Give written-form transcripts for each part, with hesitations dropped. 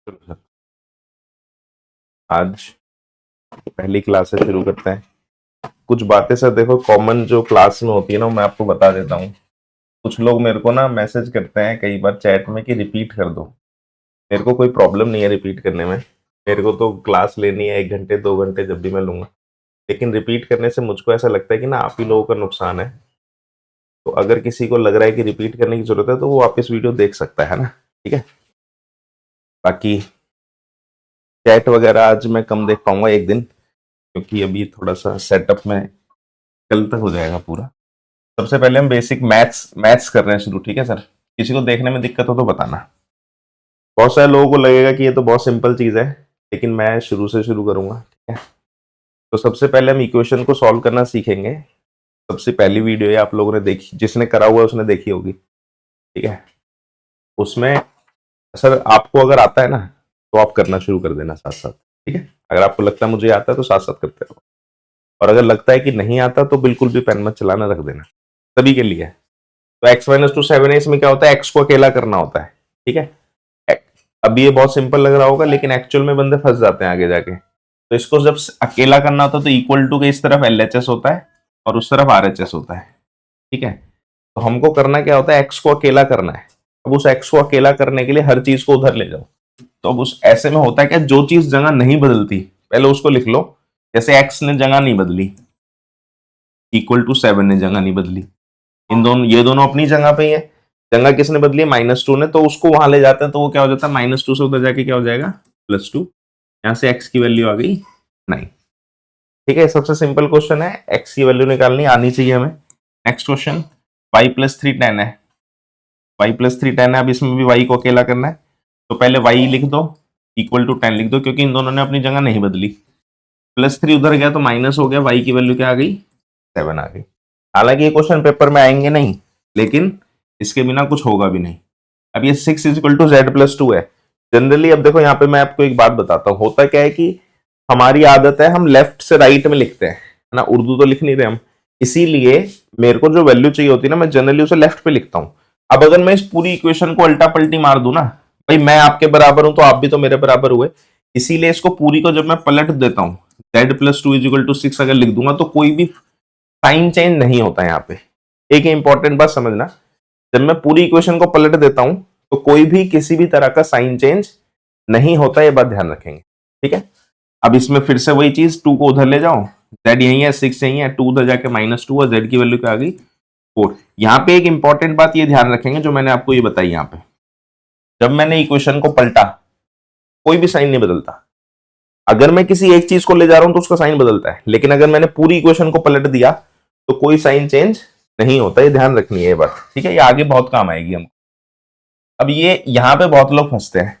चलो, आज पहली क्लास से शुरू करते हैं। कुछ बातें सर देखो कॉमन जो क्लास में होती है ना, मैं आपको बता देता हूँ। कुछ लोग मेरे को ना मैसेज करते हैं कई बार चैट में कि रिपीट कर दो। मेरे को कोई प्रॉब्लम नहीं है रिपीट करने में। मेरे को तो क्लास लेनी है 1 घंटे 2 घंटे जब भी मैं लूंगा। लेकिन रिपीट करने से मुझको ऐसा लगता है कि ना आप ही लोगों का नुकसान है। तो अगर किसी को लग रहा है कि रिपीट करने की जरूरत है तो वो वापस वीडियो देख सकता है ना। ठीक है। बाकी चैट वगैरह आज मैं कम देख पाऊंगा एक दिन, क्योंकि अभी थोड़ा सा सेटअप में कल तक हो जाएगा पूरा। सबसे पहले हम बेसिक मैथ्स मैथ्स कर रहे हैं शुरू। ठीक है सर, किसी को देखने में दिक्कत हो तो बताना। बहुत सारे लोगों को लगेगा कि ये तो बहुत सिंपल चीज है, लेकिन मैं शुरू से शुरू करूंगा। ठीक है। तो सबसे पहले हम इक्वेशन को सॉल्व करना सीखेंगे। सबसे पहली वीडियो ये आप लोगों ने देखी, जिसने करा हुआ है उसने देखी होगी। ठीक है। उसमें सर आपको अगर आता है ना तो आप करना शुरू कर देना साथ साथ। ठीक है। अगर आपको लगता है मुझे आता है तो साथ साथ करते रहो, और अगर लगता है कि नहीं आता तो बिल्कुल भी पेन मत चलाना, रख देना। सभी के लिए। तो x-2 7 है, इसमें क्या होता है, x को अकेला करना होता है। ठीक है। अभी ये बहुत सिंपल लग रहा होगा, लेकिन एक्चुअल में बंदे फंस जाते हैं आगे जाके। तो इसको जब अकेला करना होता है तो इक्वल टू के इस तरफ LHS होता है और उस तरफ RHS होता है। ठीक है। तो हमको करना क्या होता है, x को अकेला करना है। अब उस x को अकेला करने के लिए हर चीज को उधर ले जाओ। तो अब उस ऐसे में होता है क्या, जो चीज जगह नहीं बदलती पहले उसको लिख लो। जैसे x ने जगह नहीं बदली, =7 ने जगह नहीं बदली, इन दोनों ये दोनों अपनी जगह पे ही है। जगह किसने बदली है, -2 ने, तो उसको वहां ले जाते हैं तो वो क्या हो जाता है, -2 से उधर जाके क्या हो जाएगा, +2। यहां से x की वैल्यू आ गई 9। ठीक है। सबसे सिंपल क्वेश्चन है, x की वैल्यू निकालनी आनी चाहिए हमें। नेक्स्ट क्वेश्चन, y + 3 10 है। y + 3 10 है। अब इसमें भी y को अकेला करना है, तो पहले y लिख दो, =10 लिख दो, क्योंकि इन दोनों ने अपनी जगह नहीं बदली। +3 उधर गया तो माइनस हो गया, y की वैल्यू क्या आ गई, 7 आ गई। हालांकि ये क्वेश्चन पेपर में आएंगे नहीं, लेकिन इसके बिना कुछ होगा भी नहीं। अब ये 6 = z+2 है। जनरली अब देखो यहाँ पे मैं आपको एक बात बताता हूँ, होता क्या है कि हमारी आदत है हम लेफ्ट से राइट में लिखते हैं, है ना, उर्दू तो लिख नहीं रहे हम। इसीलिए मेरे को जो वैल्यू चाहिए होती है ना, मैं जनरली उसे लेफ्ट पे लिखता हूँ। अब अगर मैं इस पूरी इक्वेशन को अल्टा पलटी मार दूं ना, भाई मैं आपके बराबर हूं तो आप भी तो मेरे बराबर हुए, इसीलिए इसको पूरी को जब मैं पलट देता हूँ, z+2 = 6 अगर लिख दूंगा तो कोई भी साइन चेंज नहीं होता है यहाँ पे। एक इंपॉर्टेंट बात समझना, जब मैं पूरी इक्वेशन को पलट देता हूं तो कोई भी किसी भी तरह का साइन चेंज नहीं होता, ये बात ध्यान रखेंगे। ठीक है। अब इसमें फिर से वही चीज, 2 को उधर ले जाओ, z यही है, 6 यही है, 2 उधर जाके -2 और z की वैल्यू क्या आ गई, 4। यहाँ पे एक इंपॉर्टेंट बात ये ध्यान रखेंगे जो मैंने आपको ये बताई, यहाँ पे जब मैंने इक्वेशन को पलटा कोई भी साइन नहीं बदलता। अगर मैं किसी एक चीज को ले जा रहा हूं तो उसका साइन बदलता है, लेकिन अगर मैंने पूरी इक्वेशन को पलट दिया तो कोई साइन चेंज नहीं होता। ये ध्यान रखनी है ये बात। ठीक है। ये आगे बहुत काम आएगी हमको। अब ये यहाँ पे बहुत लोग फंसते हैं,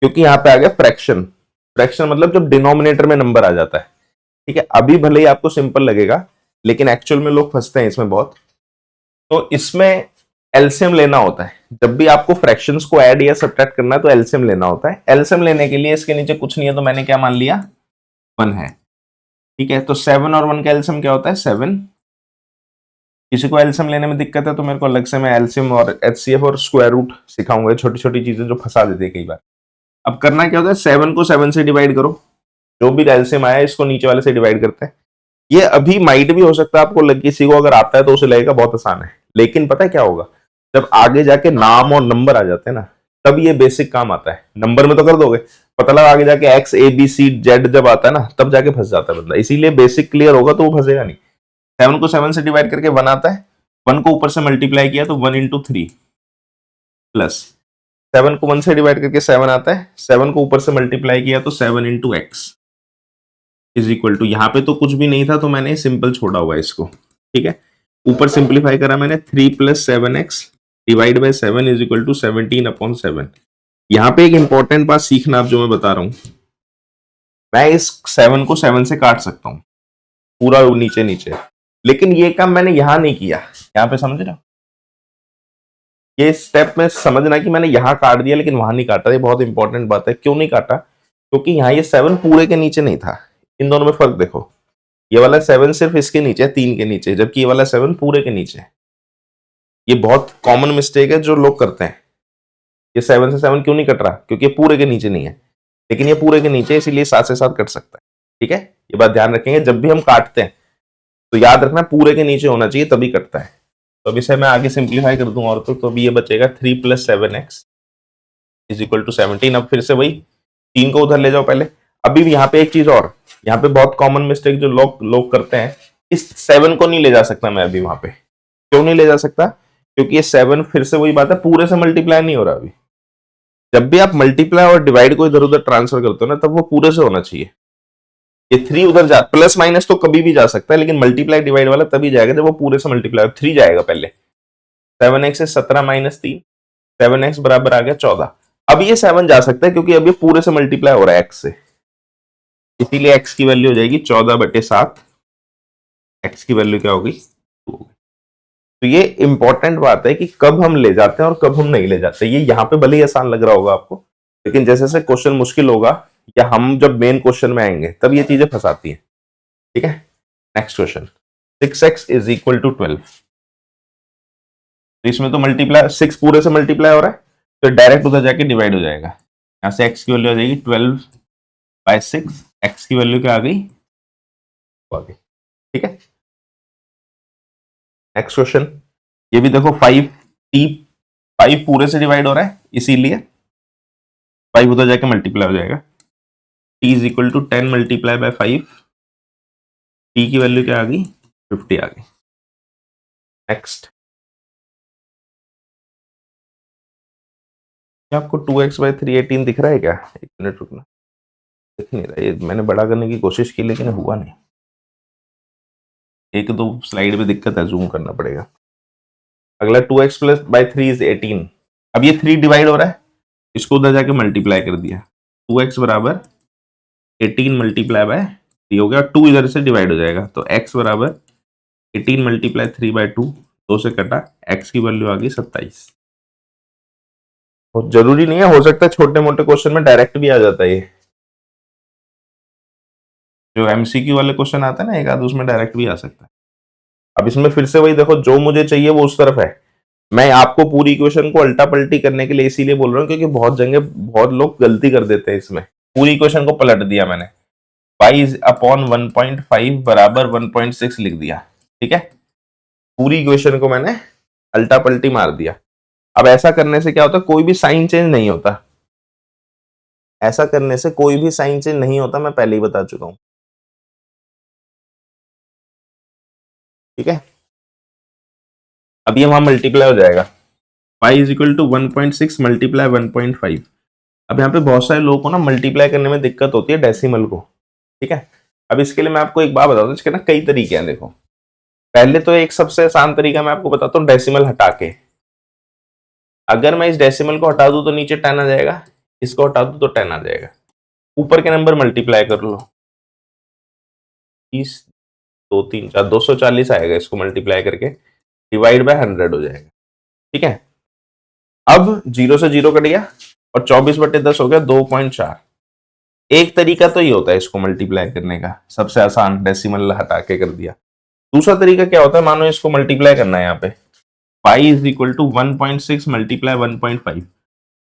क्योंकि यहाँ पे आ गया फ्रैक्शन। फ्रैक्शन मतलब जब डिनोमिनेटर में नंबर आ जाता है। ठीक है। अभी भले ही आपको सिंपल लगेगा, लेकिन एक्चुअल में लोग फंसते हैं इसमें बहुत। तो इसमें एलसीएम लेना होता है। जब भी आपको फ्रैक्शंस को ऐड या सब्ट्रैक्ट करना है तो एलसीएम लेना होता है। एलसीएम लेने के लिए इसके नीचे कुछ नहीं है, तो मैंने क्या मान लिया, 1 है। ठीक है। तो 7 और 1 का एलसीएम क्या होता है, 7। किसी को एलसीएम लेने में दिक्कत है तो मेरे को अलग से मैं एलसीएम और एचसीएफ और स्क्वायर रूट सिखाऊंगा, छोटी छोटी चीजें जो फंसा देती है कई बार। अब करना क्या होता है, 7 को 7 से डिवाइड करो, जो भी एलसीएम आया इसको नीचे वाले से डिवाइड करते हैं। ये अभी माइट भी हो सकता है आपको लगे, किसी को अगर आता है तो उसे लगेगा बहुत आसान है, लेकिन पता है क्या होगा, जब आगे जाके नाम और नंबर आ जाते हैं ना, तब ये बेसिक काम आता है। नंबर में तो कर दोगे, पता लगा आगे जाके X A B C Z जब आता है ना, तब जाके फंस जाता है बंदा। इसीलिए बेसिक क्लियर होगा तो वो फंसेगा नहीं। 7 को 7 से डिवाइड करके 1 आता है, 1 को ऊपर से मल्टीप्लाई किया तो 1 × 3 प्लस 7 को 1 से डिवाइड करके 7 आता है, 7 को ऊपर से मल्टीप्लाई किया तो 7 × x = यहाँ पे तो कुछ भी नहीं था तो मैंने सिंपल छोड़ा हुआ है इसको। ठीक है। ऊपर सिंप्लीफाई करा मैंने, 3 + 7x डिवाइड बाय 7 = 17/7। यहाँ पे एक इंपॉर्टेंट बात सीखना आप, जो मैं बता रहा हूं, मैं इस 7 को 7 से काट सकता हूं पूरा नीचे नीचे, लेकिन ये काम मैंने यहां नहीं किया। यहाँ पे समझ रहे हो, ये स्टेप में समझना कि मैंने यहां काट दिया लेकिन वहां नहीं काटा। ये बहुत इंपॉर्टेंट बात है। क्यों नहीं काटा, क्योंकि यहाँ ये 7 पूरे के नीचे नहीं था। इन दोनों में फर्क देखो, ये वाला 7 सिर्फ इसके नीचे है, 3 के नीचे, जबकि ये वाला 7 पूरे के नीचे है। ये बहुत कॉमन मिस्टेक है जो लोग करते हैं। ये 7 से 7 क्यों नहीं कट रहा, क्योंकि ये पूरे के नीचे नहीं है। लेकिन ये पूरे के नीचे, इसीलिए साथ से साथ कट सकता है। ठीक है, ये बात ध्यान रखेंगे जब भी हम काटते हैं, तो याद रखना पूरे के नीचे होना चाहिए तभी कटता है। तो अब इसे मैं आगे सिंप्लीफाई कर दूं और तो अभी ये बचेगा 3 + 7x = 17। अब फिर से वही 3 को उधर ले जाओ पहले। अभी भी यहाँ पे एक चीज और, यहाँ पे बहुत कॉमन मिस्टेक जो लोग करते हैं, इस 7 को नहीं ले जा सकता मैं अभी वहां पे। क्यों नहीं ले जा सकता? क्योंकि ये 7 फिर से वही बात है, पूरे से मल्टीप्लाई नहीं हो रहा अभी। जब भी आप मल्टीप्लाई और डिवाइड को इधर उधर ट्रांसफर करते हो ना, तब वो पूरे से होना चाहिए। ये 3 उधर जा, प्लस माइनस तो कभी भी जा सकता है, लेकिन मल्टीप्लाई डिवाइड वाला तभी जाएगा जब वो पूरे से मल्टीप्लाई। 3 जाएगा पहले, 7x से 17 - 3, 7x बराबर आ गया 14। अब ये 7 जा सकता है क्योंकि अब ये पूरे से मल्टीप्लाई हो रहा है x से, इसीलिए x की वैल्यू हो जाएगी 14/7। x की वैल्यू क्या होगी? 2 होगी। तो ये इंपॉर्टेंट बात है कि कब हम ले जाते हैं और कब हम नहीं ले जाते। ये यहाँ पे भले ही आसान लग रहा होगा आपको, लेकिन जैसे जैसे क्वेश्चन मुश्किल होगा या हम जब मेन क्वेश्चन में आएंगे तब ये चीजें फंसाती हैं। ठीक है, नेक्स्ट क्वेश्चन, 6x = 12। तो इसमें तो मल्टीप्लाई 6 पूरे से मल्टीप्लाई हो रहा है, तो डायरेक्ट उधर जाके डिवाइड हो जाएगा। यहां से x की वैल्यू आ जाएगी 12/6। x की वैल्यू क्या आ गई? ठीक है, नेक्स्ट क्वेश्चन, ये भी देखो 5 पूरे से डिवाइड हो रहा है, इसीलिए 5 उधर जाके मल्टीप्लाई हो जाएगा। t = 10 × 5। t की वैल्यू क्या आ गई? 50 आ गई। नेक्स्ट, क्या आपको 2x/3 18 दिख रहा है क्या? एक मिनट रुकना, दिख नहीं रहा। ये मैंने बड़ा करने की कोशिश की लेकिन हुआ नहीं। एक दो स्लाइड में दिक्कत है, जूम करना पड़ेगा। अगला 2x/3 = 18। अब ये 3 डिवाइड हो रहा है, इसको उधर जाके मल्टीप्लाई कर दिया। 2x बराबर 18 × 3 हो गया, 2 इधर से डिवाइड हो जाएगा, तो x बराबर 18 × 3/2, 2 से कटा, x की वैल्यू आ गई 27। जरूरी नहीं है, हो सकता है छोटे मोटे क्वेश्चन में डायरेक्ट भी आ जाता है। ये जो एमसीक्यू वाले क्वेश्चन आते हैं ना, एक आध, उसमें डायरेक्ट भी आ सकता है। अब इसमें फिर से वही देखो, जो मुझे चाहिए वो उस तरफ है। मैं आपको पूरी इक्वेशन को उल्टा पलटी करने के लिए इसीलिए बोल रहा हूँ क्योंकि बहुत लोग गलती कर देते हैं इसमें। पूरी इक्वेशन को पलट दिया मैंने, y/1.5 बराबर 1.6 लिख दिया। ठीक है, पूरी इक्वेशन को मैंने उल्टा पलटी मार दिया। अब ऐसा करने से क्या होता है? कोई भी साइन चेंज नहीं होता। ऐसा करने से कोई भी साइन चेंज नहीं होता, मैं पहले ही बता चुका हूं। ठीक है, अब ये वहां मल्टीप्लाई हो जाएगा, y = 1.6 × 1.5। अब यहाँ पे बहुत सारे लोगों को ना मल्टीप्लाई करने में दिक्कत होती है डेसिमल को। ठीक है, अब इसके लिए मैं आपको एक बात बताता हूँ, इसके ना कई तरीके हैं। देखो, पहले तो एक सबसे आसान तरीका मैं आपको बताता हूँ, डेसिमल हटा के। अगर मैं इस डेसिमल को हटा दूं तो नीचे 10 आ जाएगा, इसको हटा दूं तो 10 आ जाएगा। ऊपर के नंबर मल्टीप्लाई कर लो, 30 2 3 4 240 आएगा, इसको मल्टीप्लाई करके डिवाइड बाय 100 हो जाएगा। ठीक है, अब 0 से 0 कट गया और 24/10 हो गया 2.4। एक तरीका तो ये होता है इसको मल्टीप्लाई करने का, सबसे आसान, डेसिमल हटा के कर दिया। दूसरा तरीका क्या होता है, मानो इसको मल्टीप्लाई करना है यहाँ पे, y = 1.6 × 1.5।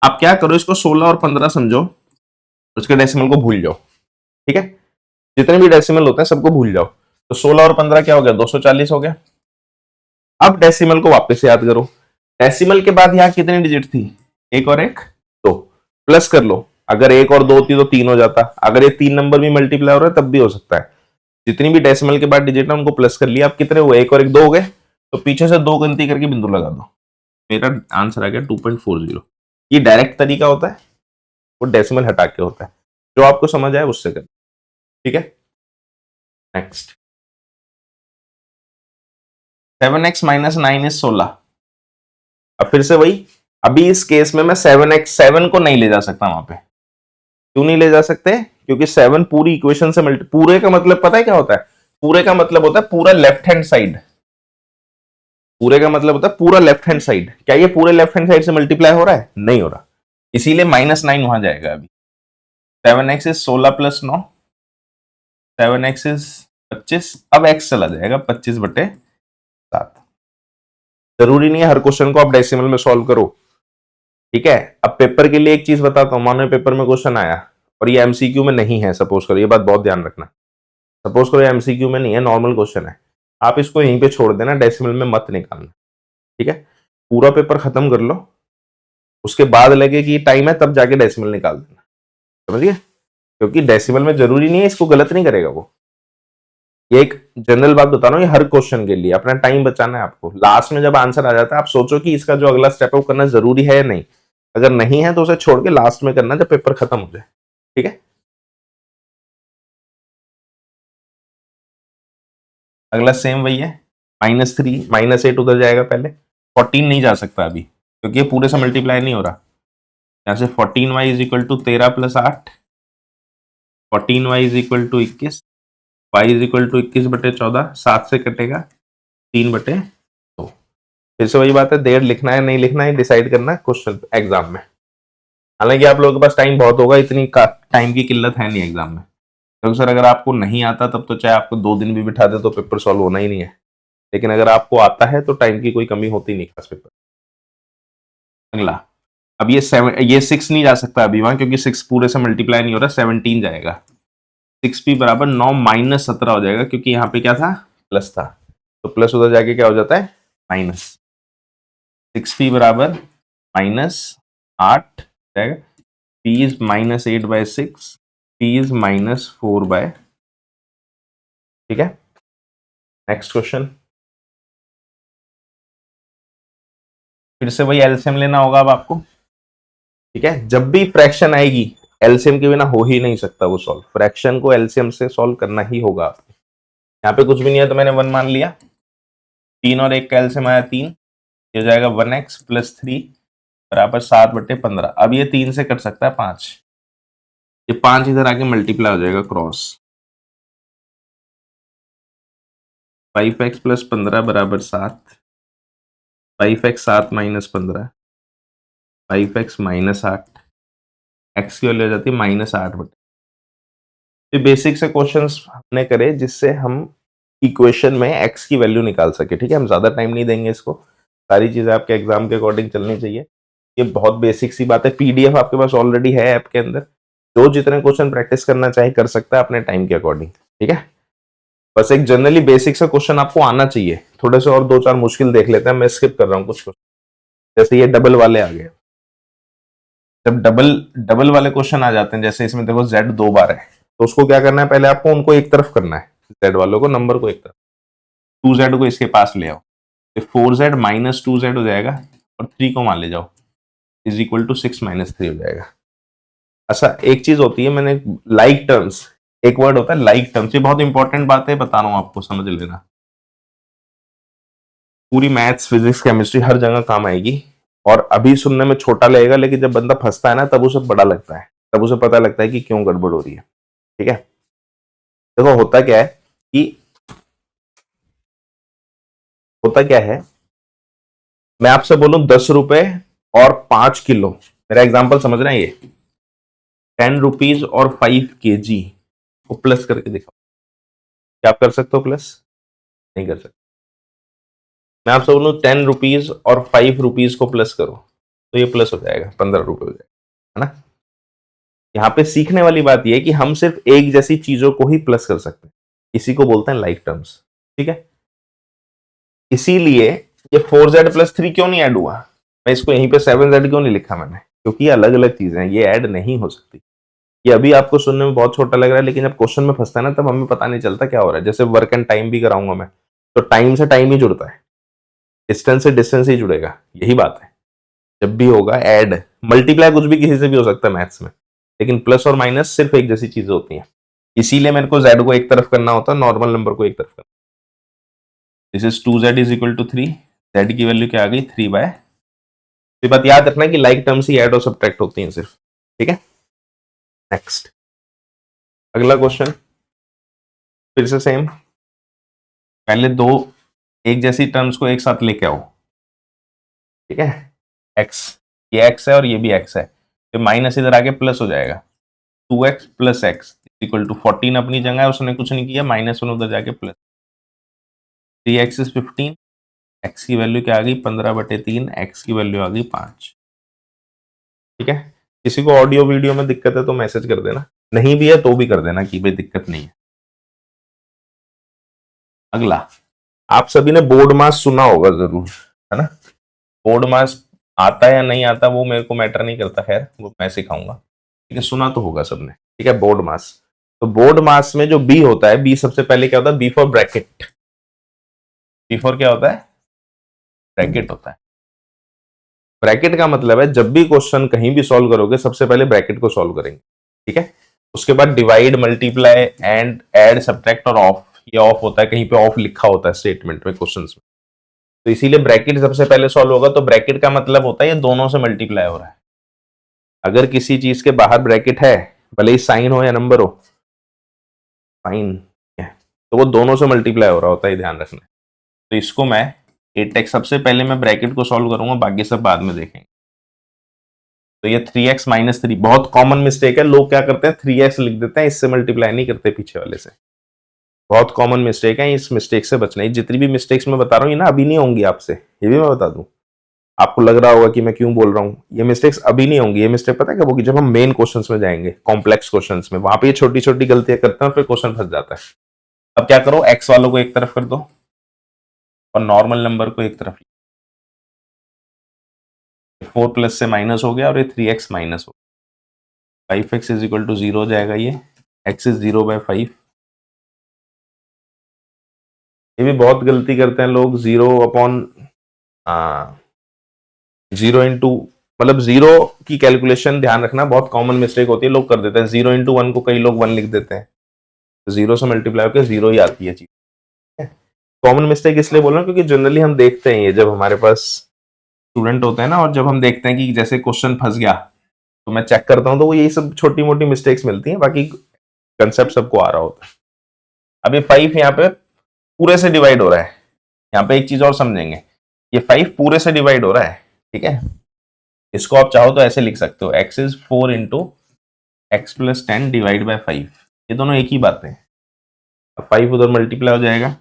आप क्या करो, इसको 16 और 15 समझो, उसके डेसिमल को भूल जाओ। ठीक है, जितने भी डेसिमल होते हैं सबको भूल जाओ। तो 16 और 15 क्या हो गया? 240 हो गया। अब डेसिमल को वापस याद करो। डेसिमल के बाद यहाँ कितनी डिजिट थी? एक और एक, दो। प्लस कर लो, अगर एक और दो होती तो 3 हो जाता। अगर ये 3 नंबर भी मल्टीप्लाई हो रहा है तब भी हो सकता है। जितनी भी डेसिमल के बाद डिजिट है उनको प्लस कर लिया। अब कितने हुए? एक और एक, 2 हो गए। तो पीछे से 2 गिनती करके बिंदु लगा दो। मेरा आंसर आ गया 2.40। ये डायरेक्ट तरीका होता है, वो डेसिमल हटा के होता है। जो आपको समझ आए उससे कर। ठीक है, नेक्स्ट, 7x - 9 = 16। अब फिर से वही, अभी इस केस में मैं 7 को नहीं ले जा सकता वहां पे। क्यों नहीं ले जा सकते? क्योंकि 7 पूरी इक्वेशन से पूरे का मतलब पता है क्या होता है? पूरे का मतलब होता है पूरा लेफ्ट हैंड साइड। पूरे का मतलब होता है पूरा लेफ्ट हैंड साइड। क्या ये पूरे लेफ्ट हैंड साइड से मल्टीप्लाई हो रहा है? नहीं हो रहा, इसीलिए -9 वहां जाएगा। अभी 7x = 16 + 9, 7x = 25। अब x चला जाएगा 25/7। जरूरी नहीं है हर क्वेश्चन को आप डेसिमल में सॉल्व करो। ठीक है, अब पेपर के लिए एक चीज बताता हूं, मानो पेपर में क्वेश्चन आया और ये एमसीक्यू में नहीं है, सपोज करो, ये बात बहुत ध्यान रखना, सपोज करो एमसीक्यू में नहीं है, नॉर्मल क्वेश्चन है, आप इसको यहीं पे छोड़ देना, डेसिमल में मत निकालना, ठीक है। पूरा पेपर खत्म कर लो, उसके बाद लगे कि टाइम है तब जाके डेसिमल निकाल देना, समझिए, क्योंकि डेसिमल में जरूरी नहीं है, इसको गलत नहीं करेगा वो। ये एक जनरल बात बता रहा हूँ, ये हर क्वेश्चन के लिए अपना टाइम बचाना है आपको। लास्ट में जब आंसर आ जाता है आप सोचो कि इसका जो अगला स्टेप है वो करना जरूरी है या नहीं, अगर नहीं है तो उसे छोड़ के लास्ट में करना जब पेपर खत्म हो जाए, ठीक है। अगला सेम वही है, -3 -8 उधर जाएगा पहले, 14 नहीं जा सकता अभी क्योंकि ये पूरे से मल्टीप्लाई नहीं हो रहा। यहाँ से 14y is equal to 13 + 8, 14y is equal to 21, y is equal to 21/14, 7 से कटेगा 3/2। फिर से वही बात है, देर लिखना है नहीं लिखना है डिसाइड करना क्वेश्चन एग्जाम में। हालांकि आप लोगों के पास टाइम बहुत होगा, इतनी टाइम की किल्लत है नहीं एग्जाम में, क्योंकि सर अगर आपको नहीं आता तब तो चाहे आपको 2 दिन भी बिठा दे तो पेपर सॉल्व होना ही नहीं है, लेकिन अगर आपको आता है तो टाइम की कोई कमी होती नहीं खास पेपर। अगला, अब ये 6 नहीं जा सकता अभी वहां, क्योंकि 6 पूरे से मल्टीप्लाई नहीं हो रहा, 17 जाएगा, 6p बराबर 9 - 17 हो जाएगा, क्योंकि यहाँ पे क्या था, प्लस था, तो प्लस उधर जाके क्या हो जाता है, माइनस। 6p बराबर -8 जाएगा, p इज -8/6, p इज -4/, ठीक है। नेक्स्ट क्वेश्चन, फिर से वही एलसीएम लेना होगा अब आपको, ठीक है। जब भी फ्रैक्शन आएगी एलसीएम के बिना हो ही नहीं सकता वो सॉल्व, फ्रैक्शन को एलसीएम से सॉल्व करना ही होगा आपको। यहाँ पे कुछ भी नहीं है तो मैंने 1 मान लिया, 3 और 1 का एलसीएम आया 3, ये जाएगा 1x + 3 बराबर 7/15। अब ये 3 से कट सकता है 5, ये 5 इधर आके मल्टीप्लाई हो जाएगा क्रॉस, 5x + 15 बराबर 7, 5x 7 - 15, 5x -8, x की वैल्यू आ जाती है -8/, ये बेसिक से क्वेश्चंस हमने करे जिससे हम इक्वेशन में x की वैल्यू निकाल सके, ठीक है। हम ज्यादा टाइम नहीं देंगे इसको, सारी चीजें आपके एग्जाम के अकॉर्डिंग चलनी चाहिए, ये बहुत बेसिक सी बात है। पीडीएफ आपके पास ऑलरेडी है ऐप के अंदर, जो जितने क्वेश्चन प्रैक्टिस करना चाहे कर सकता है अपने टाइम के अकॉर्डिंग, ठीक है। बस एक जनरली बेसिक सा क्वेश्चन आपको आना चाहिए, थोड़े से और 2-4 मुश्किल देख लेते हैं, मैं स्किप कर रहा हूँ कुछ क्वेश्चन, जैसे ये डबल वाले आ गए। जब डबल डबल वाले क्वेश्चन आ जाते हैं, जैसे इसमें देखो z 2 बार है, तो उसको क्या करना है, पहले आपको उनको एक तरफ करना है, z वालों को, नंबर को एक तरफ, 2z को इसके पास ले आओ, तो 4z - 2z हो जाएगा, और 3 को मान ले जाओ, इज इक्वल टू 6 - 3 हो जाएगा। अच्छा, एक चीज होती है, मैंने लाइक टर्म्स, एक वर्ड होता है लाइक टर्म्स, ये बहुत इंपॉर्टेंट बात है, बता रहा हूं आपको, समझ लेना। पूरी मैथ्स फिजिक्स केमिस्ट्री हर जगह काम आएगी, और अभी सुनने में छोटा लगेगा, लेकिन जब बंदा फंसता है ना तब उसे बड़ा लगता है, तब उसे पता लगता है कि क्यों गड़बड़ हो रही है, ठीक है। देखो होता क्या है कि, होता क्या है, मैं आपसे बोलूं 10 रुपए और 5 किलो, मेरा एग्जांपल समझ रहे हैं, ये 10 रुपीज और 5 kg को प्लस करके दिखाओ, क्या आप कर सकते हो प्लस, नहीं कर सकते। मैं आपसे बोलूं 10 रुपीज और 5 रुपीज को प्लस करो, तो ये प्लस हो जाएगा, 15 रुपए हो जाएगा, है ना। यहाँ पे सीखने वाली बात यह है कि हम सिर्फ एक जैसी चीजों को ही प्लस कर सकते हैं, इसी को बोलते हैं लाइक टर्म्स, ठीक है। इसीलिए ये 4z + 3 क्यों नहीं ऐड हुआ, मैं इसको यहीं पे 7z क्यों नहीं लिखा मैंने, क्योंकि ये अलग अलग चीजें हैं, ये ऐड नहीं हो सकती। ये अभी आपको सुनने में बहुत छोटा लग रहा है, लेकिन जब क्वेश्चन में फंसता है ना तब हमें पता नहीं चलता क्या हो रहा है। जैसे वर्क एंड टाइम भी कराऊंगा मैं, तो टाइम से टाइम ही जुड़ता है, डिस्टेंस से डिस्टेंस ही जुड़ेगा, यही बात है। जब भी होगा ऐड, मल्टीप्लाई कुछ भी किसी से भी हो सकता है मैथ्स में, लेकिन प्लस और माइनस सिर्फ एक जैसी चीजें होती हैं। इसीलिए मेरे को z को एक तरफ करना होता है, नॉर्मल नंबर को एक तरफ करना। This is 2z is equal to 3, z की वैल्यू क्या आ गई 3/, ये बात याद रखना कि लाइक टर्म्स ही ऐड और सब्ट्रैक्ट होती हैं सिर्फ, ठीक है। नेक्स्ट, अगला क्वेश्चन, फिर से सेम, पहले दो एक जैसी टर्म्स को एक साथ लेके आओ, ठीक है। x, ये x है और ये भी x है, तो माइनस इधर आके प्लस हो जाएगा, 2x + x इक्वल टू 14 अपनी जगह है, उसने कुछ नहीं किया, -1 उधर जाके प्लस, 3x इज 15, x की वैल्यू क्या आ गई 15/3, x की वैल्यू आ गई 5, ठीक है। किसी को ऑडियो वीडियो में दिक्कत है तो मैसेज कर देना, नहीं भी है तो भी कर देना कि भाई दिक्कत नहीं है। अगला, आप सभी ने बोर्ड मास सुना होगा जरूर, है ना। बोर्ड मास आता है या नहीं आता वो मेरे को मैटर नहीं करता, खैर वो मैं सिखाऊंगा, ठीक है। सुना तो होगा सबने, ठीक है। बोर्ड मास, तो बोर्ड मास में जो बी होता है, बी सबसे पहले क्या होता है, B for bracket. B for क्या होता है, ब्रैकेट होता है। ब्रैकेट का मतलब है जब भी क्वेश्चन कहीं भी सॉल्व करोगे सबसे पहले ब्रैकेट को सॉल्व करेंगे, ठीक है। उसके बाद divide, multiply, and, add, subtract और ऑफ, ये ऑफ होता है, कहीं पे ऑफ लिखा होता है स्टेटमेंट में, क्वेश्चन में, तो इसीलिए ब्रैकेट सबसे पहले सॉल्व होगा। तो ब्रैकेट का मतलब होता है ये दोनों से मल्टीप्लाई हो रहा है। अगर किसी चीज के बाहर ब्रैकेट है, भले ही साइन हो या नंबर हो, साइन है, तो वो दोनों से मल्टीप्लाई हो रहा होता है, ध्यान रखना। तो इसको मैं 8x, सबसे पहले मैं ब्रैकेट को सॉल्व करूंगा, बाकी सब बाद में देखेंगे। तो ये 3x माइनस 3, बहुत कॉमन मिस्टेक है, लोग क्या करते हैं 3x लिख देते हैं, इससे मल्टीप्लाई नहीं करते पीछे वाले से, बहुत कॉमन मिस्टेक है, इस मिस्टेक से बचना है। जितनी भी मिस्टेक्स मैं बता रहा हूँ ये ना अभी नहीं होंगी आपसे, ये भी मैं बता दूं, आपको लग रहा होगा कि मैं क्यों बोल रहा हूँ, ये मिस्टेक्स अभी नहीं होंगी, ये मिस्टेक पता है कब होगी, जब हम मेन क्वेश्चंस में जाएंगे, कॉम्प्लेक्स क्वेश्चंस में, वहां पे ये छोटी छोटी गलतियां करते हैं, फिर क्वेश्चन फंस जाता है। अब क्या करो, एक्स वालों को एक तरफ कर दो और नॉर्मल नंबर को एक तरफ, 4 प्लस से माइनस हो गया और ये 3x माइनस हो गया, 5x इज इक्वल टू 0 हो जाएगा, ये x इज 0/5। ये भी बहुत गलती करते हैं लोग, 0/0 मतलब 0 की कैलकुलेशन ध्यान रखना, बहुत कॉमन मिस्टेक होती है, लोग कर देते हैं 0/1 को, कई लोग 1 लिख देते हैं, तो 0 से मल्टीप्लाई होकर 0 ही आती है चीज। कॉमन मिस्टेक इसलिए बोल रहा हूँ क्योंकि जनरली हम देखते हैं ये, जब हमारे पास स्टूडेंट होते हैं ना, और जब हम देखते हैं कि जैसे क्वेश्चन फंस गया तो मैं चेक करता हूँ, तो वो यही सब छोटी मोटी मिस्टेक्स मिलती हैं, बाकी कंसेप्ट सबको आ रहा होता है। अब ये 5 यहाँ पे पूरे से डिवाइड हो रहा है, यहाँ पे एक चीज और समझेंगे, ये 5 पूरे से डिवाइड हो रहा है, ठीक है। इसको आप चाहो तो ऐसे लिख सकते हो, x is 4 into x plus 10 divide by 5, ये दोनों एक ही बात है। अब 5 उधर मल्टीप्लाई हो जाएगा,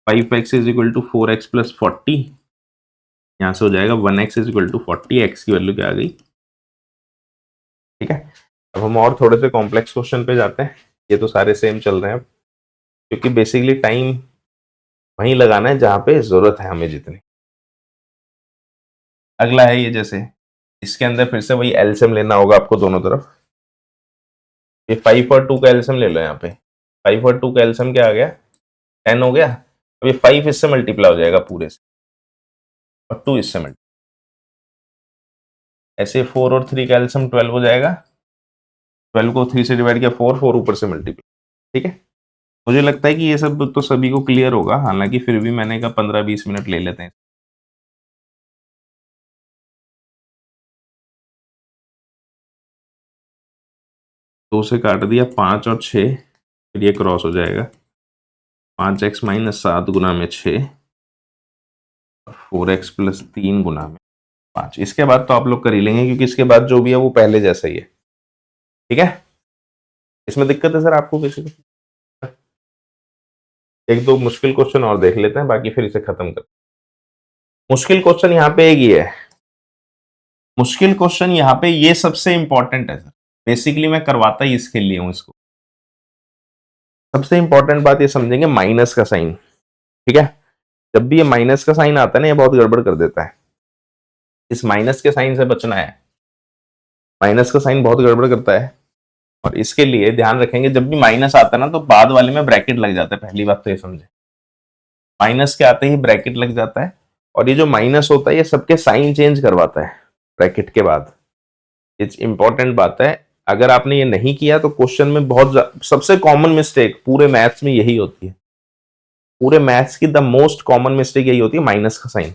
5x is equal to 4x plus 40, यहाँ से हो जाएगा 1x is equal to 40, x की वैल्यू क्या आ गई, ठीक है। अब हम और थोड़े से कॉम्प्लेक्स क्वेश्चन पे जाते हैं, ये तो सारे सेम चल रहे हैं क्योंकि बेसिकली टाइम वहीं लगाना है जहां पे जरूरत है हमें जितनी। अगला है ये, जैसे इसके अंदर फिर से वही एलसीएम लेना होगा आपको दोनों तरफ, ये 5 और 2 का एलसीएम ले लो, यहाँ पे 5 और 2 का एलसीएम क्या आ गया, 10 हो गया। अब ये 5 इससे मल्टीप्लाई हो जाएगा पूरे से, और 2 इससे मल्टीप्लाई, ऐसे 4 और 3 का एलसीएम 12 हो जाएगा, 12 को 3 से डिवाइड किया 4, 4 ऊपर से मल्टीप्लाई, ठीक है। मुझे लगता है कि ये सब तो सभी को क्लियर होगा, हालांकि फिर भी मैंने कहा 15-20 मिनट ले लेते हैं। 2 से काट दिया, 5 और 6, फिर ये क्रॉस हो जाएगा, 5x माइनस 7 गुना में 6, 4x प्लस 3 गुना में 5। इसके बाद तो आप लोग कर ही लेंगे क्योंकि इसके बाद जो भी है वो पहले जैसा ही है, ठीक है। इसमें दिक्कत है सर आपको किसी को? एक दो मुश्किल क्वेश्चन और देख लेते हैं, बाकी फिर इसे खत्म कर। मुश्किल क्वेश्चन यहाँ पे एक ही है, मुश्किल क्वेश्चन यहाँ पे ये सबसे इंपॉर्टेंट है सर, बेसिकली मैं करवाता ही इसके लिए हूं इसको। सबसे इंपॉर्टेंट बात ये समझेंगे, माइनस का साइन, ठीक है। जब भी ये माइनस का साइन आता है ना, ये बहुत गड़बड़ कर देता है, इस माइनस के साइन से बचना है, माइनस का साइन बहुत गड़बड़ करता है, और इसके लिए ध्यान रखेंगे जब भी माइनस आता है ना तो बाद वाले में ब्रैकेट लग जाता है, पहली बात तो ये समझे, माइनस के आते ही ब्रैकेट लग जाता है, और ये जो माइनस होता है ये सबके साइन चेंज करवाता है ब्रैकेट के बाद, ये इंपॉर्टेंट बात है। अगर आपने ये नहीं किया तो क्वेश्चन में बहुत सबसे कॉमन मिस्टेक पूरे मैथ्स में यही होती है, पूरे मैथ्स की द मोस्ट कॉमन मिस्टेक यही होती है, माइनस का साइन।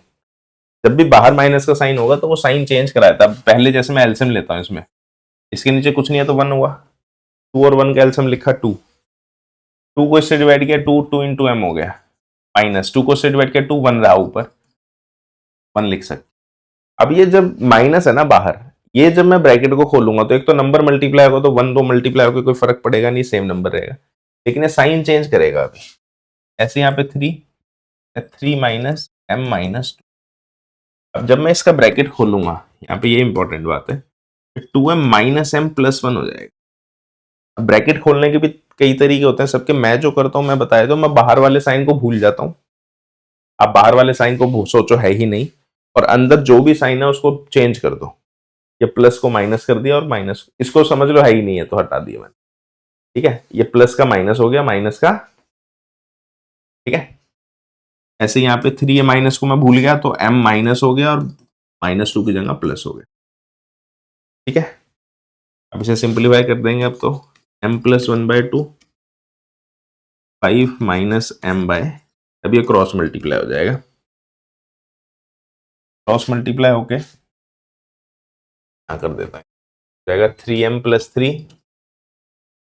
जब भी बाहर माइनस का साइन होगा तो वो साइन चेंज कराया था, पहले जैसे मैं एलसीएम लेता हूँ इसमें, इसके नीचे कुछ नहीं है तो 1 हुआ, 2 और 1 का एलसीएम लिखा 2, 2 को इससे डिवाइड किया 2, 2 इंटू एम हो गया, माइनस 2 को इससे डिवाइड किया 2, 1 रहा ऊपर, 1 लिख सकते। अब ये जब माइनस है ना बाहर, ये जब मैं ब्रैकेट को खोलूंगा तो एक तो नंबर मल्टीप्लाई होगा, तो 1 2 मल्टीप्लाई होकर कोई फर्क पड़ेगा नहीं, सेम नंबर रहेगा, लेकिन ये साइन चेंज करेगा अभी, ऐसे यहाँ पे 3 माइनस m माइनस 2। अब जब मैं इसका ब्रैकेट खोलूंगा, यहाँ पे ये इंपॉर्टेंट बात है, 2m माइनस एम प्लस 1 हो जाएगा। ब्रैकेट खोलने के भी कई तरीके होते हैं सबके। मैं जो करता हूं मैं बताया तो मैं बाहर वाले साइन को भूल जाता हूं। आप बाहर वाले साइन को सोचो है ही नहीं, और अंदर जो भी साइन है उसको चेंज कर दो। ये प्लस को माइनस कर दिया और माइनस इसको समझ लो है ही नहीं है तो हटा दिया मैंने। ठीक है, ये प्लस का माइनस हो गया, माइनस का। ठीक है, ऐसे यहाँ पे 3 माइनस को मैं भूल गया तो m माइनस हो गया और -2 की जगह प्लस हो गया। ठीक है, अब इसे सिंप्लीफाई कर देंगे। अब तो m plus 1/2 5 minus m by, अब ये क्रॉस मल्टीप्लाई हो जाएगा। क्रॉस मल्टीप्लाई होके क्या कर देता है, जाएगा 3m plus 3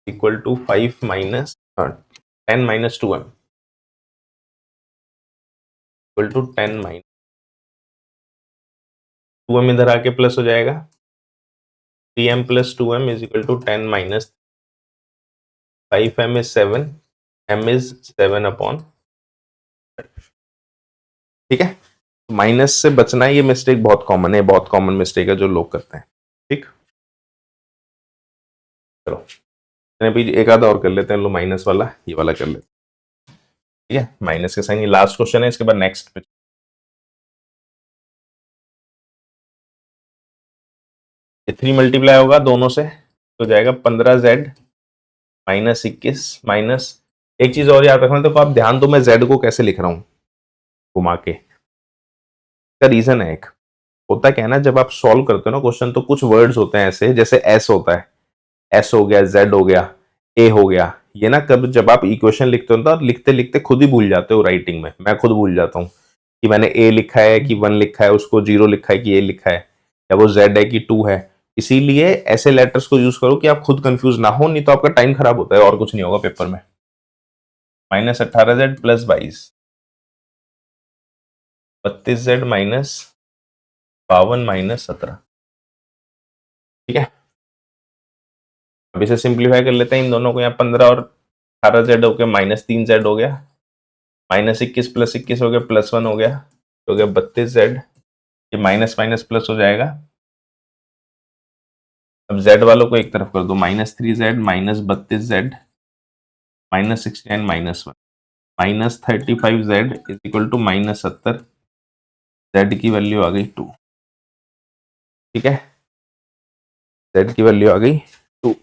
equal to 5 minus 10 minus 2m equal to 10 minus 2m, इधर आके प्लस हो जाएगा। 3m plus 2m is equal to 10 minus 5m is 7, m is 7 upon. ठीक है, माइनस से बचना है, ये मिस्टेक बहुत कॉमन है, बहुत कॉमन मिस्टेक है जो लोग करते हैं। ठीक, चलो भी एक आधा और कर लेते हैं, लो माइनस वाला ये वाला कर लेते हैं। ठीक है, माइनस के साइन, ये लास्ट क्वेश्चन है, इसके बाद नेक्स्ट पे। ये 3 मल्टीप्लाई होगा दोनों से तो जाएगा 15z माइनस 21 माइनस। एक चीज और याद रखना, तो आप ध्यान दो मैं z को कैसे लिख रहा हूं घुमा के। इसका रीजन है, एक होता क्या है ना, जब आप सॉल्व करते हो ना क्वेश्चन तो कुछ वर्ड्स होते हैं ऐसे, जैसे s होता है, s हो गया, z हो गया, a हो गया। ये ना कब जब आप इक्वेशन लिखते हो तो लिखते लिखते खुद ही भूल जाते हो राइटिंग में। मैं खुद भूल जाता हूँ कि मैंने a लिखा है कि 1 लिखा है, उसको 0 लिखा है कि a लिखा है, या वो z है कि 2 है। इसीलिए ऐसे लेटर्स को यूज करो कि आप खुद कंफ्यूज ना हो, नहीं तो आपका टाइम खराब होता है और कुछ नहीं होगा पेपर में। -18z plus 22, 32z minus 52 minus 17। ठीक है, अब इसे सिंप्लीफाई कर लेते हैं इन दोनों को, यहाँ 15 और 18z हो गया -3z हो गया, -21 प्लस 21 हो गया +1 हो गया 32z। ये माइनस माइनस प्लस हो जाएगा। अब z वालों को एक तरफ कर दो, -3z minus 32z -69 -1 -35z is equal to -70। z की वैल्यू आ गई 2। ठीक है, z की वैल्यू आ गई 2।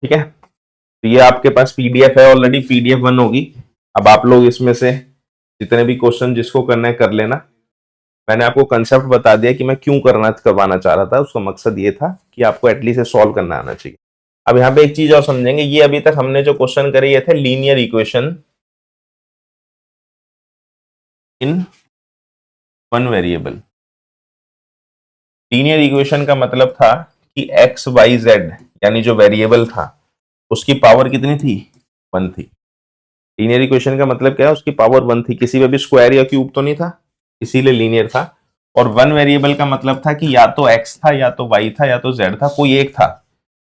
ठीक है, तो ये आपके पास पीडीएफ है ऑलरेडी, पीडीएफ 1 होगी। अब आप लोग इसमें से जितने भी क्वेश्चन जिसको करना है कर लेना। मैंने आपको कंसेप्ट बता दिया कि मैं क्यों करवाना चाह रहा था, उसका मकसद ये था कि आपको एटलीस्ट सॉल्व करना आना चाहिए। अब यहाँ पे एक चीज और समझेंगे, ये अभी तक हमने जो क्वेश्चन करे ये थे linear equation in one variable. Linear equation का मतलब था कि एक्स वाई जेड यानी जो वेरिएबल था उसकी पावर कितनी थी, 1 थी। लीनियर इक्वेशन का मतलब क्या है, उसकी पावर 1 थी, किसी में भी स्क्वायर या क्यूब तो नहीं था, इसीलिए लीनियर था। और वन वेरिएबल का मतलब था कि या तो एक्स था या तो वाई था या तो जेड था, कोई एक था,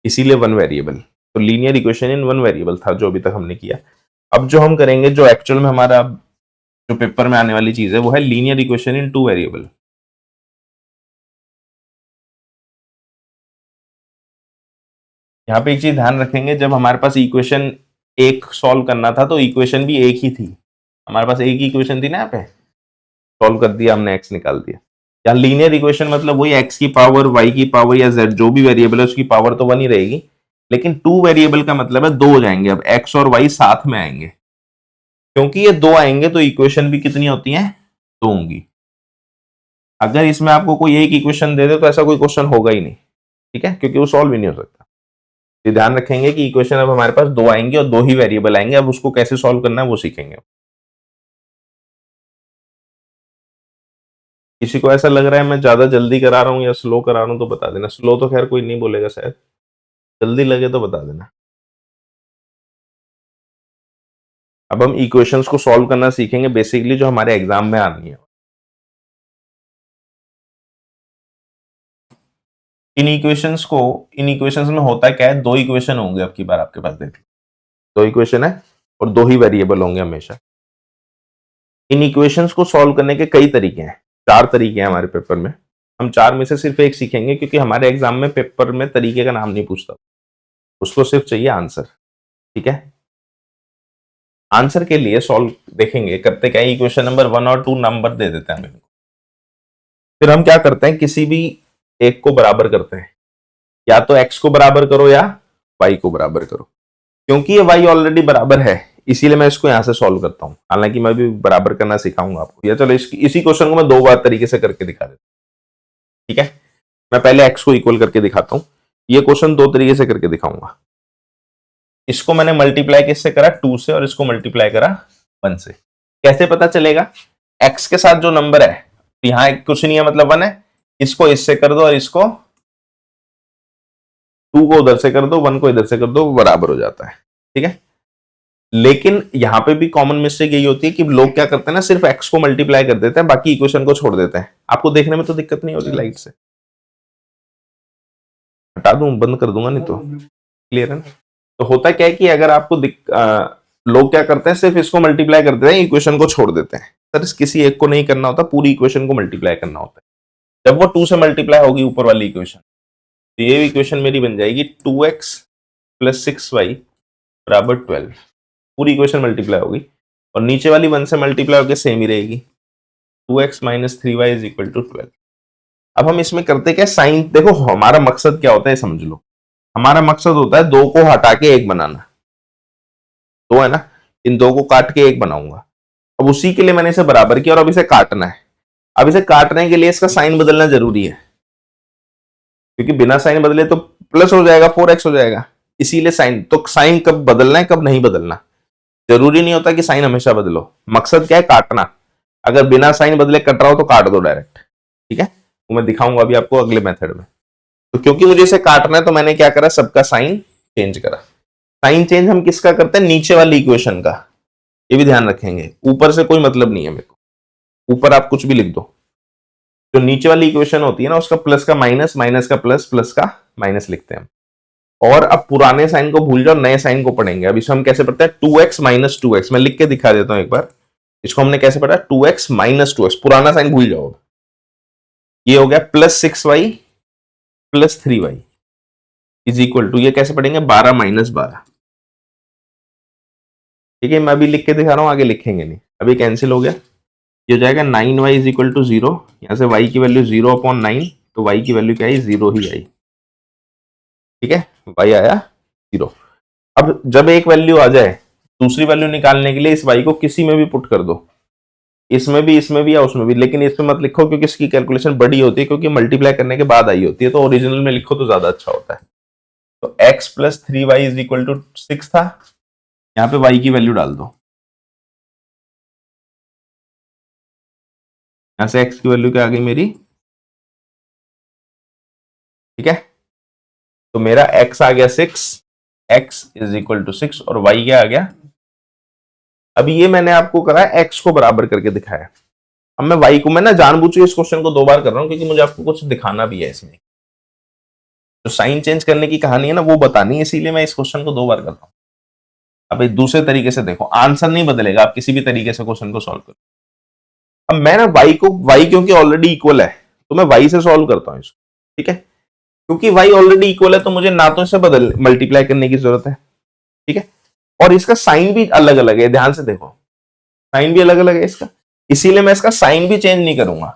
इसीलिए वन वेरिएबल। तो linear equation in one variable था जो अभी तक हमने किया। अब जो हम करेंगे, जो एक्चुअल में हमारा जो पेपर में आने वाली चीज है वो है linear equation in two variable. यहाँ पे एक चीज ध्यान रखेंगे, जब हमारे पास इक्वेशन एक सॉल्व करना था तो इक्वेशन भी एक ही थी, हमारे पास एक ही इक्वेशन थी ना, यहाँ पे सॉल्व कर दिया हमने, एक्स निकाल दिया। यहाँ लीनियर इक्वेशन मतलब वही एक्स की पावर, वाई की पावर या जेड जो भी वेरिएबल है उसकी पावर तो 1 ही रहेगी, लेकिन टू वेरिएबल का मतलब है दो हो जाएंगे, अब एक्स और वाई साथ में आएंगे। क्योंकि ये दो आएंगे तो इक्वेशन भी कितनी होती है, दो होंगी। अगर इसमें आपको कोई एक इक्वेशन दे दे तो ऐसा कोई क्वेश्चन होगा ही नहीं। ठीक है, क्योंकि वो सॉल्व ही नहीं हो सकता। ये ध्यान रखेंगे कि इक्वेशन अब हमारे पास दो आएंगे और दो ही वेरिएबल आएंगे, अब उसको कैसे सॉल्व करना है वो सीखेंगे। किसी को ऐसा लग रहा है मैं ज्यादा जल्दी करा रहा हूँ या स्लो करा रहा हूँ तो बता देना। स्लो तो खैर कोई नहीं बोलेगा शायद, जल्दी लगे तो बता देना। अब हम इक्वेशंस को सॉल्व करना सीखेंगे बेसिकली, जो हमारे एग्जाम में आनी है। इन इक्वेशंस में होता क्या है, दो इक्वेशन होंगे अब की बार आपके पास, देख लो दो इक्वेशन है और 2 ही वेरिएबल होंगे हमेशा। इन इक्वेशंस को सॉल्व करने के कई तरीके हैं, 4 तरीके हैं हमारे पेपर में। हम 4 में से सिर्फ एक सीखेंगे, क्योंकि हमारे एग्जाम में पेपर में तरीके का नाम नहीं पूछता, उसको सिर्फ चाहिए आंसर। ठीक है, आंसर के लिए सॉल्व देखेंगे करते क्या, इक्वेशन नंबर 1 और 2 नंबर दे देते हैं हमें, फिर हम क्या करते हैं, किसी भी एक को बराबर करते हैं, या तो x को बराबर करो या y को बराबर करो। क्योंकि ये y ऑलरेडी बराबर है, इसीलिए मैं इसको यहां से सॉल्व करता हूं, हालांकि मैं भी बराबर करना सिखाऊंगा आपको। या चलो इसी क्वेश्चन को मैं 2 बार तरीके से करके दिखा देता हूं। ठीक है, मैं पहले x को इक्वल करके दिखाता हूं, ये क्वेश्चन 2 तरीके से करके दिखाऊंगा। इसको मैंने मल्टीप्लाई किससे करा, 2 से, और इसको मल्टीप्लाई करा 1 से। कैसे पता चलेगा, x के साथ जो नंबर है, यहां कुछ नहीं है मतलब 1 है, इसको इससे कर दो और इसको 2 को उधर से कर दो, 1 को इधर से कर दो, बराबर हो जाता है। ठीक है, लेकिन यहां पे भी कॉमन मिस्टेक यही होती है कि लोग क्या करते हैं ना, सिर्फ x को मल्टीप्लाई कर देते हैं, बाकी इक्वेशन को छोड़ देते हैं। आपको देखने में तो दिक्कत नहीं होती, लाइट से हटा दूं, बंद कर दूंगा, नहीं तो क्लियर है ना। तो होता क्या है कि अगर आपको लोग क्या करते हैं, सिर्फ इसको मल्टीप्लाई कर देते हैं, इक्वेशन को छोड़ देते हैं। सर किसी एक को नहीं करना होता, पूरी इक्वेशन को मल्टीप्लाई करना होता है। जब वो 2 से मल्टीप्लाई होगी ऊपर वाली इक्वेशन, तो ये इक्वेशन मेरी बन जाएगी 2x + 6y बराबर 12। पूरी इक्वेशन मल्टीप्लाई होगी, और नीचे वाली 1 से मल्टीप्लाई होकर सेम ही रहेगी, 2x - 3y = 12। अब हम इसमें करते क्या, साइन देखो, हमारा मकसद क्या होता है समझ लो। हमारा मकसद होता है 2 को हटा के 1 बनाना। 2 है ना, इन 2 को काट के 1 बनाऊंगा। अब उसी के लिए मैंने इसे बराबर किया, और अब इसे काटना है। अब इसे काटने के लिए इसका साइन बदलना जरूरी है, क्योंकि बिना साइन बदले तो प्लस हो जाएगा, 4x हो जाएगा। इसीलिए साइन, तो साइन कब बदलना है कब नहीं बदलना, जरूरी नहीं होता कि साइन हमेशा बदलो। मकसद क्या है, काटना। अगर बिना साइन बदले कट रहा हो तो काट दो डायरेक्ट। ठीक है, वो मैं दिखाऊंगा अभी आपको अगले मेथड में। तो क्योंकि मुझे इसे काटना है, तो मैंने क्या करा, सबका साइन चेंज करा। साइन चेंज हम किसका करते हैं, नीचे वाली इक्वेशन का। ये भी ध्यान रखेंगे, ऊपर से कोई मतलब नहीं है मेरे को, ऊपर आप कुछ भी लिख दो। जो नीचे वाली इक्वेशन होती है ना, उसका प्लस का माइनस, माइनस का प्लस, प्लस का माइनस लिखते हैं। और अब पुराने साइन को भूल जाओ, नए साइन को पढ़ेंगे। अब इसको हम कैसे पढ़ते हैं, 2x - 2x। मैं लिख के दिखा देता हूं एक बार, इसको हमने कैसे पढ़ा, 2x - 2x, पुराना साइन भूल जाओ। ये हो गया +6y + 3y = ये कैसे पढ़ेंगे, 12 - 12। ठीक है, मैं अभी लिख के दिखा रहा हूं, आगे लिखेंगे नहीं। अभी कैंसिल हो गया, ये हो जाएगा 9y = 0। यहां से y की वैल्यू 0/9, तो y की वैल्यू क्या आई, 0 ही आई। ठीक है, y आया 0। अब जब एक वैल्यू आ जाए, दूसरी वैल्यू निकालने के लिए इस y को किसी में भी पुट कर दो, इसमें भी या उसमें भी, लेकिन इसमें मत लिखो क्योंकि इसकी कैलकुलेशन बड़ी होती है, क्योंकि मल्टीप्लाई करने के बाद आई होती है। तो ओरिजिनल में लिखो तो ज्यादा अच्छा होता है। तो x + 3y = 6 था, यहां पे y की वैल्यू डाल दो। यहां से x की वैल्यू क्या आ गई मेरी, ठीक है, तो मेरा x आ गया 6, x = 6, और y क्या आ गया। अभी ये मैंने आपको करा x को बराबर करके दिखाया। अब मैं y को, मैं ना जानबूझ के इस क्वेश्चन को 2 बार कर रहा हूं, क्योंकि मुझे आपको कुछ दिखाना भी है इसमें। जो साइन चेंज करने की कहानी है ना, वो बतानी है, इसीलिए मैं इस क्वेश्चन को 2 बार कर रहा हूं। अब एक दूसरे तरीके से देखो, आंसर नहीं बदलेगा, आप किसी भी तरीके से क्वेश्चन को सॉल्व करो। अब मैं ना y क्योंकि ऑलरेडी इक्वल है, तो मैं y से सॉल्व करता हूं इसको। ठीक है, क्योंकि y ऑलरेडी इक्वल है, तो मुझे ना तो इसे बदल मल्टीप्लाई करने की जरूरत है। ठीक है, और इसका साइन भी अलग अलग है, ध्यान से देखो, साइन भी अलग अलग है इसका, इसीलिए मैं इसका साइन भी चेंज नहीं करूंगा।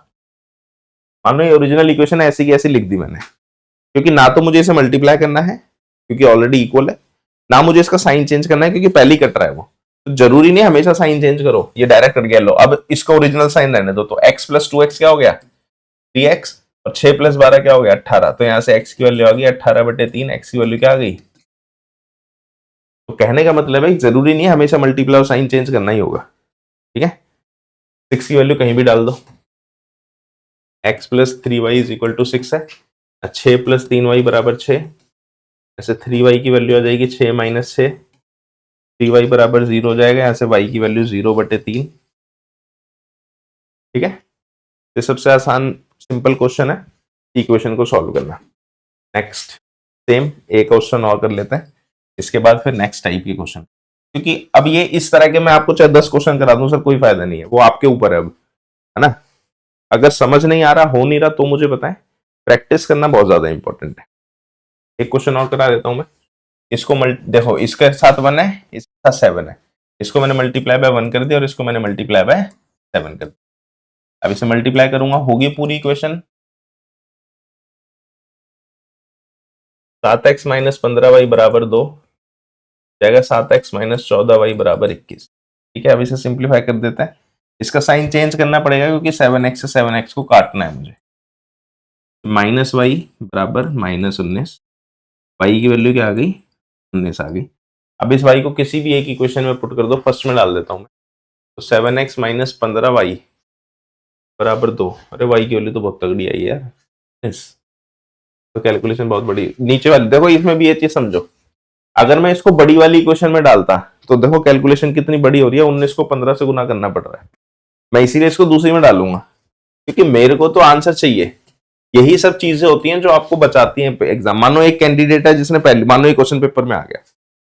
मान लो ये ओरिजिनल इक्वेशन ऐसी की ऐसी लिख दी मैंने, क्योंकि ना तो मुझे इसे मल्टीप्लाई करना है क्योंकि ऑलरेडी इक्वल है, ना मुझे इसका साइन चेंज करना है क्योंकि पहले ही कट रहा है वो। तो जरूरी नहीं हमेशा साइन चेंज करो, ये डायरेक्ट कट गया। लो अब इसका ओरिजिनल साइन रहने दो, तो x + 2x क्या हो गया, 3x, और 6 + 12 क्या हो गया, 18। तो यहां से x की वैल्यू आ गई 18/3, x की वैल्यू क्या आ गई। तो कहने का मतलब है जरूरी नहीं है हमेशा मल्टीप्लाई और साइन चेंज करना ही होगा। ठीक है, 6 की वैल्यू कहीं भी डाल दो, x + 3y = 6 है, 6 + 3y = 6। ऐसे 3y की वैल्यू आ जाएगी 6 - 6, 3y = 0 हो जाएगा। यहाँ से y की वैल्यू 0/3। ठीक है, ये सबसे आसान सिंपल क्वेश्चन है इक्वेशन को सॉल्व करना। नेक्स्ट सेम एक क्वेश्चन और कर लेते हैं, इसके बाद फिर नेक्स्ट टाइप के क्वेश्चन। क्योंकि अब ये इस तरह के मैं आपको चाहे 10 क्वेश्चन करा दूं सर, कोई फायदा नहीं है, वो आपके ऊपर है अब, है ना। अगर समझ नहीं आ रहा, हो नहीं रहा, तो मुझे बताएं। प्रैक्टिस करना बहुत ज्यादा इंपॉर्टेंट है। एक क्वेश्चन और करा देता हूं मैं। इसको देखो, इसके साथ 1 है, इसके साथ 7 है, इसको मैंने मल्टीप्लाई बाय 1 कर दिया और इसको मैंने मल्टीप्लाई बाय 7 कर दिया। अब इसे मल्टीप्लाई करूंगा, होगी पूरी इक्वेशन 7x माइनस 15y बराबर 2 जाएगा 7x माइनस 14y बराबर 21। ठीक है, अब इसे सिंप्लीफाई कर देते हैं। इसका साइन चेंज करना पड़ेगा क्योंकि 7x से 7x को काटना है मुझे। माइनस वाई बराबर माइनस 19, वाई की वैल्यू क्या आ गई, 19 आ गई। अब इस वाई को किसी भी एक इक्वेशन में पुट कर दो, फर्स्ट में डाल देता हूं मैं। तो 7x माइनस 15y बराबर 2, अरे वाई की वैल्यू तो बहुत तगड़ी आई है यार, यस। तो कैलकुलेशन बहुत बड़ी, नीचे वाली देखो, इसमें भी ये चीज समझो। अगर मैं इसको बड़ी वाली इक्वेशन में डालता तो देखो कैलकुलेशन कितनी बड़ी हो रही है, 19 को 15 से गुना करना पड़ रहा है। मैं इसीलिए इसको दूसरी में डालूंगा क्योंकि मेरे को तो आंसर चाहिए। यही सब चीजें होती हैं जो आपको बचाती हैं एग्जाम। मानो एक कैंडिडेट है जिसने पहले, मानो एक क्वेश्चन पेपर में आ गया,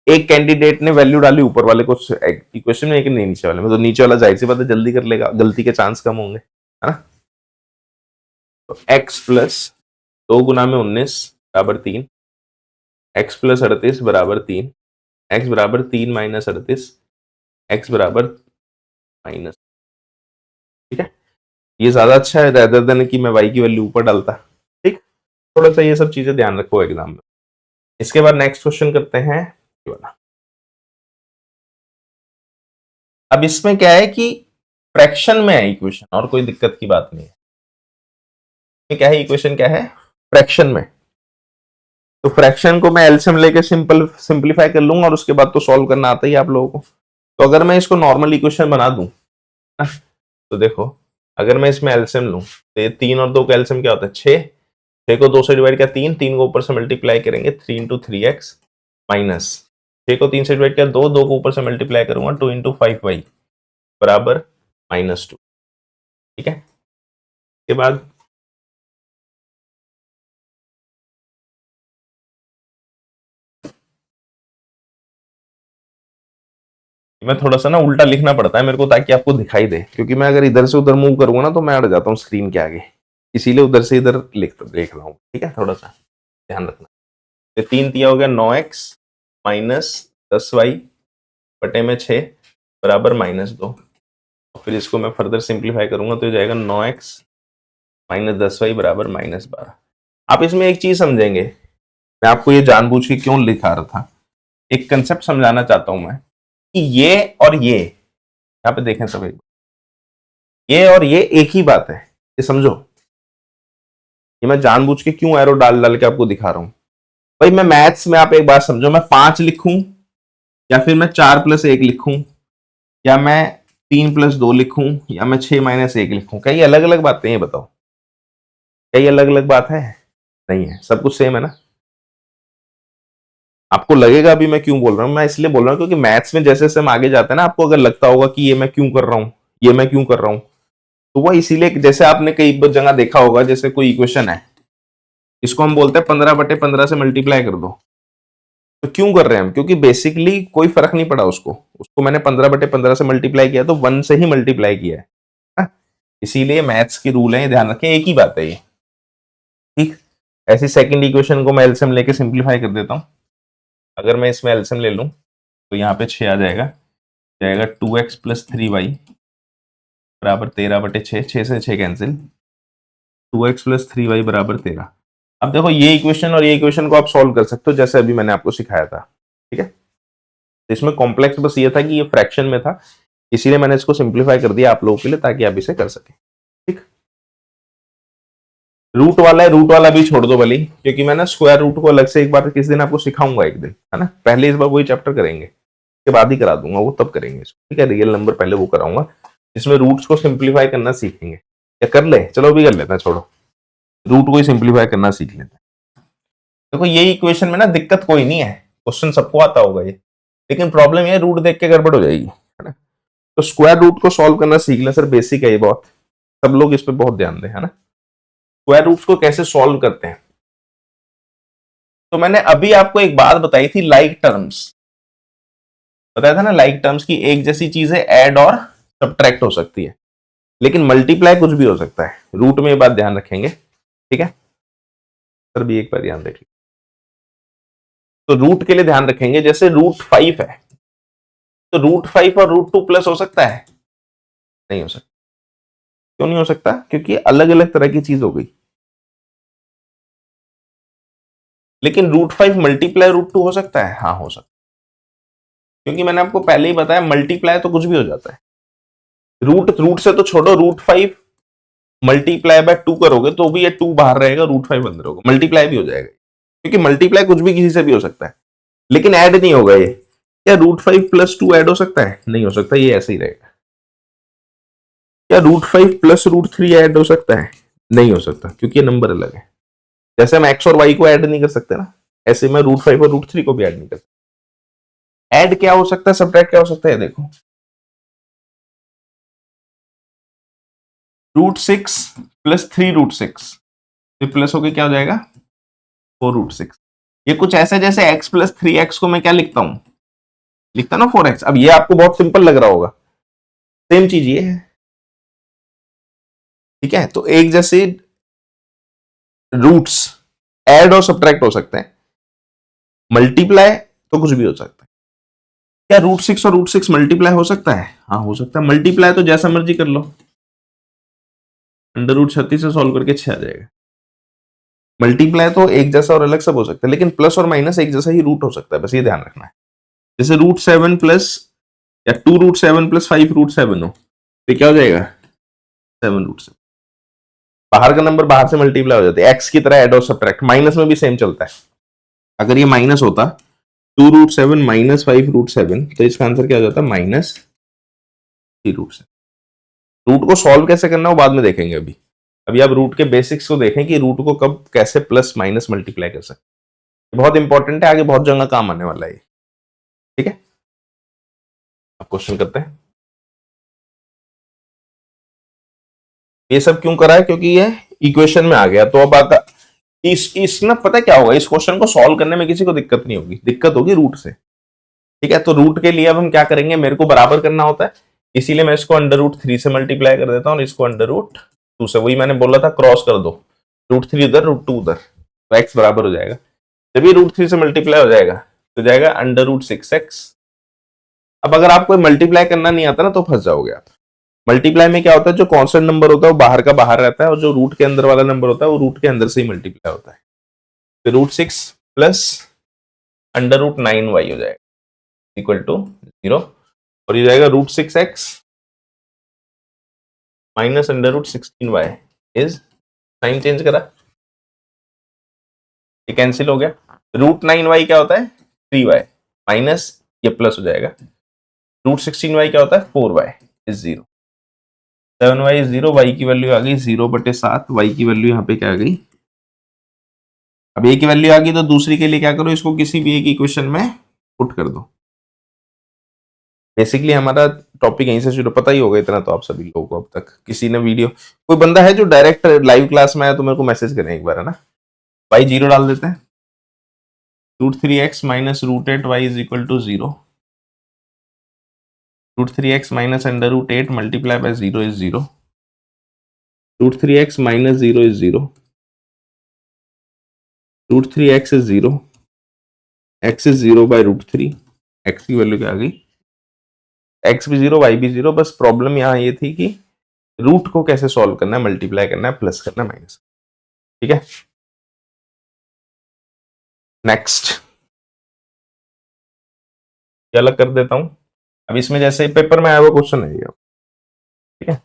एक कैंडिडेट ने वैल्यू डाली ऊपर वाले को इक्वेशन में, एक नहीं नीचे वाले में, तो नीचे वाला जाहिर सी बात है जल्दी कर लेगा, गलती के चांस कम होंगे, है ना। तो x प्लस 2 गुना में 19 बराबर 3, x प्लस 38 बराबर 3, x बराबर 3 माइनस 38, x बराबर माइनस। ठीक है, ये ज्यादा अच्छा है रेदर देन कि मैं y की वैल्यू ऊपर डालता। ठीक, थोड़ा सा ये सब चीजें ध्यान रखो एग्जाम में। इसके बाद नेक्स्ट क्वेश्चन करते हैं ये वाला। अब इसमें क्या है कि फ्रैक्शन में है इक्वेशन, और कोई दिक्कत की बात नहीं है। ये क्या है, इक्वेशन क्या है, फ्रैक्शन में। तो फ्रैक्शन को मैं एलसीएम लेके सिंपलीफाई कर लूंगा और उसके बाद तो सॉल्व करना आता ही आप लोगों को। तो अगर मैं इसको नॉर्मल इक्वेशन बना दूं ना, तो देखो, अगर मैं इसमें एलसीएम लूं तो ये 3 और 2 का एलसीएम क्या होता है, 6। 6 को 2 से डिवाइड किया 3, 3 को ऊपर से मल्टीप्लाई करेंगे 3 इंटू 3x माइनस 6 को 3 से डिवाइड किया 2, 2 को ऊपर से मल्टीप्लाई करूंगा 2 इंटू 5y बराबर -2। ठीक है, के बाद मैं थोड़ा सा ना उल्टा लिखना पड़ता है मेरे को ताकि आपको दिखाई दे, क्योंकि मैं अगर इधर से उधर मूव करूंगा ना तो मैं अड़ जाता हूँ स्क्रीन के आगे, इसीलिए उधर से इधर देख रहा हूँ। ठीक है, थोड़ा सा ध्यान रखना। तो 3 तिया हो गया 9x माइनस 10y बटे में 6 बराबर -2। फिर इसको मैं फर्दर सिंप्लीफाई करूंगा तो ये जाएगा 9x माइनस 10y बराबर -12। आप इसमें एक चीज समझेंगे, मैं आपको ये जानबूझ के क्यों लिखा रहा था, एक कंसेप्ट समझाना चाहता हूं मैं कि ये और ये, यहाँ पे देखें सब, ये और ये एक ही बात है, ये समझो। ये मैं जानबूझ के क्यों एरो डाल डाल के आपको दिखा रहा हूं। भाई मैं मैथ्स में, आप एक बात समझो, मैं 5 लिखूं या फिर मैं 4 प्लस 1 लिखूं या मैं 3 प्लस 2 लिखूं या मैं 6 माइनस 1 लिखूं, क्या ये अलग अलग बातें, ये बताओ, क्या ये अलग अलग बात है, नहीं है, सब कुछ सेम है ना। आपको लगेगा अभी मैं क्यों बोल रहा हूं, मैं इसलिए बोल रहा हूं क्योंकि मैथ्स में जैसे जैसे हम आगे जाते हैं ना, आपको अगर लगता होगा कि ये मैं क्यों कर रहा हूं, ये मैं क्यों कर रहा हूं, तो वो इसीलिए, जैसे आपने कई जगह देखा होगा, जैसे कोई इक्वेशन है, इसको हम बोलते हैं 15/15 से मल्टीप्लाई कर दो, तो क्यों कर रहे हैं हम, क्योंकि बेसिकली कोई फर्क नहीं पड़ा उसको, उसको मैंने 15/15 से मल्टीप्लाई किया तो 1 से ही मल्टीप्लाई किया है ना? इसीलिए मैथ्स की रूल है, ध्यान रखें, एक ही बात है ये। ठीक, ऐसी सेकंड इक्वेशन को मैं एलसीएम लेके सिंप्लीफाई कर देता हूं। अगर मैं इसमें एलसीएम ले लूं तो यहाँ पे 6 आ जाएगा, जाएगा 2x प्लस 3y बराबर 13/6, 6 से 6 कैंसिल, 2x प्लस 3y बराबर 13। अब देखो ये इक्वेशन और ये इक्वेशन को आप सॉल्व कर सकते हो जैसे अभी मैंने आपको सिखाया था। ठीक है, तो इसमें कॉम्प्लेक्स बस ये था कि ये फ्रैक्शन में था, इसीलिए मैंने इसको सिंप्लीफाई कर दिया आप लोगों के लिए ताकि आप इसे कर सकें। ठीक, रूट वाला है, रूट वाला भी छोड़ दो भले, क्योंकि मैं ना स्क्वायर रूट को अलग से एक बार किस दिन आपको सिखाऊंगा, एक दिन, है ना। पहले इस बार वही चैप्टर करेंगे, के बाद ही करा दूंगा वो, तब करेंगे इसको। ठीक है, रियल नंबर पहले वो कराऊंगा जिसमें रूट्स को सिंप्लीफाई करना सीखेंगे, या कर ले, चलो भी कर लेते हैं, छोड़ो, रूट को ही सिंप्लीफाई करना सीख लेते हैं। देखो ये इक्वेशन में ना दिक्कत कोई नहीं है, क्वेश्चन सबको आता होगा ये, लेकिन प्रॉब्लम ये रूट देख के गड़बड़ हो जाएगी, है ना। तो स्क्वायर रूट को सॉल्व करना सीख लें सर, बेसिक है ये बहुत, सब लोग इस पे बहुत ध्यान दें, है ना। स्क्वायर रूट्स को कैसे सॉल्व करते हैं, तो मैंने अभी आपको एक बात बताई थी, लाइक टर्म्स, बताया था ना लाइक टर्म्स की एक जैसी चीजें ऐड और सब्ट्रैक्ट हो सकती है, लेकिन मल्टीप्लाई कुछ भी हो सकता है। रूट में ये बात ध्यान रखेंगे, ठीक है सर भी एक बार ध्यान देख लीजिए। तो रूट के लिए ध्यान रखेंगे, जैसे √5 है तो √5 और √2 प्लस हो सकता है? नहीं हो सकता। क्यों नहीं हो सकता? क्योंकि अलग अलग तरह की चीज हो गई। लेकिन √5 मल्टीप्लाई √2 हो सकता है? हाँ हो सकता है, क्योंकि मैंने आपको पहले ही बताया मल्टीप्लाई तो कुछ भी हो जाता है। रूट से तो छोड़ो, √5 मल्टीप्लाई बाय 2 करोगे तो भी ये 2 बाहर रहेगा, √5 अंदर होगा, मल्टीप्लाई भी हो जाएगा, क्योंकि मल्टीप्लाई कुछ भी किसी से भी हो सकता है, लेकिन ऐड नहीं होगा ये। क्या √5 प्लस 2 ऐड हो सकता है? नहीं हो सकता, ये ऐसे ही रहेगा। क्या √5 प्लस √3 ऐड हो सकता है? नहीं हो सकता, क्योंकि ये नंबर अलग है। जैसे हम एक्स और वाई को ऐड नहीं कर सकते ना, ऐसे में √5 और √3 को भी ऐड नहीं कर सकते। ऐड क्या हो सकता है, सब्ट्रैक्ट क्या हो सकता है? देखो √6 प्लस 3√6, ये प्लस होके क्या हो जाएगा? 4√6। ये कुछ ऐसा जैसे x प्लस 3x को मैं क्या लिखता हूं, लिखता ना 4x। अब ये आपको बहुत सिंपल लग रहा होगा, सेम चीज ये है, ठीक है। तो एक जैसे रूट्स ऐड और सब्ट्रैक्ट हो सकते हैं, मल्टीप्लाई तो कुछ भी हो सकता है। क्या √6 और √6 मल्टीप्लाई हो सकता है? हाँ हो सकता है। मल्टीप्लाई तो जैसा मर्जी कर लो, √36 से सॉल्व करके 6 आ जाएगा। मल्टीप्लाई तो एक जैसा और अलग सब हो सकता है, लेकिन प्लस और माइनस एक जैसा ही रूट हो सकता है, बस ये ध्यान रखना है। जैसे √7 प्लस या 2√7 प्लस 5√7 हो तो क्या हो जाएगा? 7√7। बाहर का नंबर बाहर से मल्टीप्लाई हो जाता है, एक्स की तरह एड और सब्ट्रैक्ट। माइनस में भी सेम चलता है। अगर ये माइनस होता 2√7 माइनस 5√7 तो इसका आंसर क्या हो जाता? -3√7। रूट को सॉल्व कैसे करना वो बाद में देखेंगे। अभी आप रूट के बेसिक्स को देखें कि रूट को कब कैसे प्लस माइनस मल्टीप्लाई कर सकते, बहुत इंपॉर्टेंट है, आगे बहुत जगह काम आने वाला है, ठीक है। अब क्वेश्चन करते हैं। ये सब क्यों करा है? क्योंकि ये इक्वेशन में आ गया। तो अब आता इस ना, पता क्या होगा, इस क्वेश्चन को सॉल्व करने में किसी को दिक्कत नहीं होगी, दिक्कत होगी रूट से, ठीक है। तो रूट के लिए अब हम क्या करेंगे, मेरे को बराबर करना होता है, इसीलिए मैं इसको √3 से मल्टीप्लाई कर देता हूँ और इसको √2 से। वही मैंने बोला था, क्रॉस कर दो, √3 उधर √2 उधर, तो एक्स बराबर हो जाएगा। जब ये √3 से मल्टीप्लाई हो जाएगा तो जाएगा √6x। अब अगर आपको मल्टीप्लाई करना नहीं आता ना तो फंस जाओगे आप। मल्टीप्लाई में क्या होता है, जो कांस्टेंट नंबर होता है वो बाहर का बाहर रहता है, और जो रूट के अंदर वाला नंबर होता है वो रूट के अंदर से ही मल्टीप्लाई होता है। तो √6 प्लस √9y हो जाएगा इक्वल टू 0, और ये जाएगा √6x minus √16y is, sign change करा, ये कैंसिल हो गया। √9y क्या होता है? 3y माइनस ये प्लस हो जाएगा। √16y क्या होता है? 4y is 0। 7y is 0, y की वैल्यू आ गई 0/7, y की वैल्यू यहाँ पे क्या आ गई? अब a की वैल्यू आ गई तो दूसरी के लिए क्या करो, इसको किसी भी एक इक्वेशन में पुट कर दो। बेसिकली हमारा टॉपिक यहीं से शुरू, पता ही होगा इतना तो आप सभी लोगों को अब तक। किसी ने वीडियो, कोई बंदा है जो डायरेक्ट लाइव क्लास में आया तो मेरे को मैसेज करें एक बार, है ना। y 0 डाल देते हैं, √3x minus √8y is equal to 0, √3x minus √8 multiply by 0 is 0, √3x minus 0 is 0, √3x is 0, x is 0 by √3, x की वैल्यू क्या आ गई? x भी 0 y भी 0। बस प्रॉब्लम यहाँ ये थी कि रूट को कैसे सॉल्व करना है, मल्टीप्लाई करना है, प्लस करना है, माइनस, ठीक है। नेक्स्ट ये अलग कर देता हूं। अब इसमें जैसे पेपर में आया हुआ क्वेश्चन है ये, ठीक है।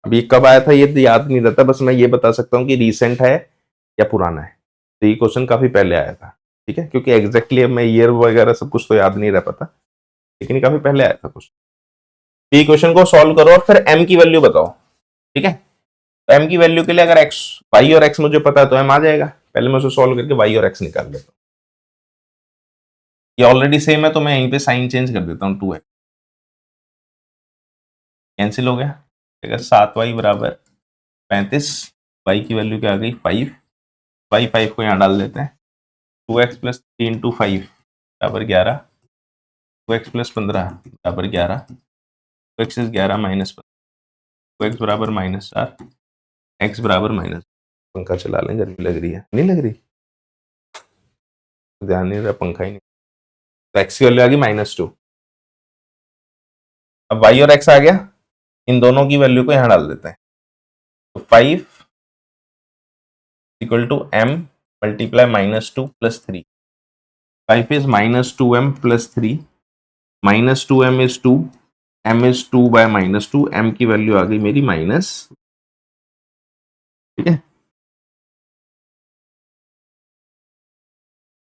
अब ये कब आया था ये याद नहीं रहता, बस मैं ये बता सकता हूँ कि रीसेंट है या पुराना है। तो ये क्वेश्चन काफी पहले आया था, ठीक है, क्योंकि एग्जैक्टली मैं ईयर वगैरह सब कुछ तो याद नहीं रह पाता, लेकिन ये काफी पहले आया था क्वेश्चन। ये क्वेश्चन को सॉल्व करो और फिर m की वैल्यू बताओ, ठीक है। तो m की वैल्यू के लिए अगर x, y और x मुझे पता है तो m आ जाएगा। पहले मैं उसे सॉल्व करके y और x निकाल लेता हूँ। ये ऑलरेडी सेम है तो मैं यहीं पे साइन चेंज कर देता हूँ, 2x कैंसिल हो गया। 7y बराबर 35, y की वैल्यू क्या आ गई? 5, y 5 को यहाँ डाल देते हैं। 2x प्लस 3 × 5 बराबर 11, 2x प्लस 15 बराबर 11, 2x इज 11 माइनस 15, 2x बराबर -4, x बराबर माइनस। पंखा चला लें, गर्मी लग रही है, नहीं लग रही, ध्यान नहीं रहा, पंखा ही नहीं। तो x की वैल्यू आ गई -2। अब y और x आ गया, इन दोनों की वैल्यू को यहां डाल देते हैं। तो 5 equal to m multiply -2 plus 3। 5 is -2m plus 3, -2m is 2, m is 2 by -2, m की वैल्यू आ गई मेरी माइनस। ठीक है,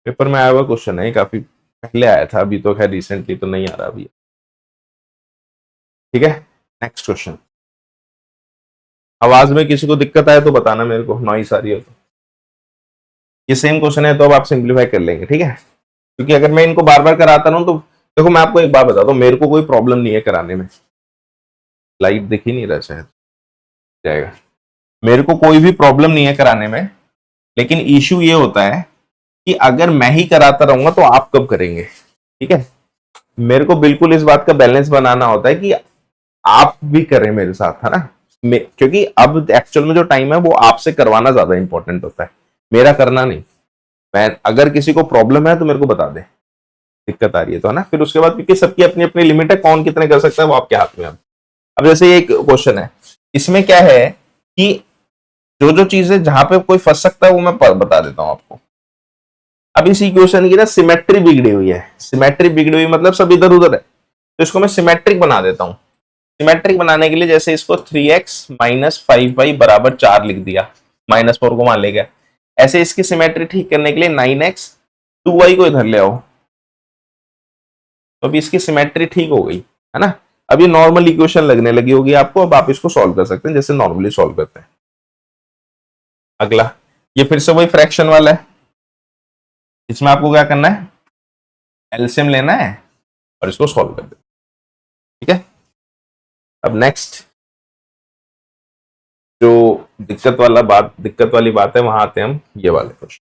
पेपर में आया हुआ क्वेश्चन है, काफी पहले आया था, अभी तो खैर रिसेंटली तो नहीं आ रहा अभी। ठीक है, नेक्स्ट क्वेश्चन। आवाज में किसी को दिक्कत आए तो बताना मेरे को, नॉइस आ रही है तो। ये सेम क्वेश्चन है तो अब आप सिंप्लीफाई कर लेंगे, ठीक है, क्योंकि अगर मैं इनको बार बार कराता रहूं तो देखो, मैं आपको एक बात बताता हूं, मेरे को कोई प्रॉब्लम नहीं है कराने में। लाइट दिख ही नहीं रहा, शायद जाएगा। मेरे को कोई भी प्रॉब्लम नहीं है कराने में, लेकिन इश्यू ये होता है कि अगर मैं ही कराता रहूंगा तो आप कब करेंगे। ठीक है, मेरे को बिल्कुल इस बात का बैलेंस बनाना होता है कि आप भी करें मेरे साथ, है ना, क्योंकि अब एक्चुअल में जो टाइम है वो आपसे करवाना ज्यादा इंपॉर्टेंट होता है, मेरा करना नहीं। मैं अगर किसी को प्रॉब्लम है तो मेरे को बता दे, दिक्कत आ रही है तो, है ना, फिर उसके बाद, क्योंकि सबकी अपनी अपनी लिमिट है, कौन कितने कर सकता है वो आपके हाथ में है। अब जैसे ये एक क्वेश्चन है, इसमें क्या है कि जो जो चीजें जहां पे कोई फंस सकता है वो मैं बता देता हूं आपको। अब इस इक्वेशन की ना सिमेट्री बिगड़ी हुई है, सिमेट्री बिगड़ी हुई मतलब सब इधर उधर है, तो इसको मैं सिमेट्रिक बना देता हूं। सिमेट्रिक बनाने के लिए जैसे इसको 3x माइनस 5y बराबर 4 लिख दिया, -4 को मान ले गया, ऐसे इसकी सिमेट्री ठीक करने के लिए 9x 2y को इधर ले आओ, तो अभी इसकी सिमेट्री ठीक हो गई, है ना। अब ये नॉर्मल इक्वेशन लगने लगी होगी आपको, अब आप इसको सॉल्व कर सकते हैं जैसे नॉर्मली सॉल्व करते हैं। अगला, ये फिर से वही फ्रैक्शन वाला है, इसमें आपको क्या करना है, एलसीएम लेना है और इसको सॉल्व कर देना। ठीक है, अब नेक्स्ट जो दिक्कत वाली बात है, वहां आते हैं हम ये वाले क्वेश्चन।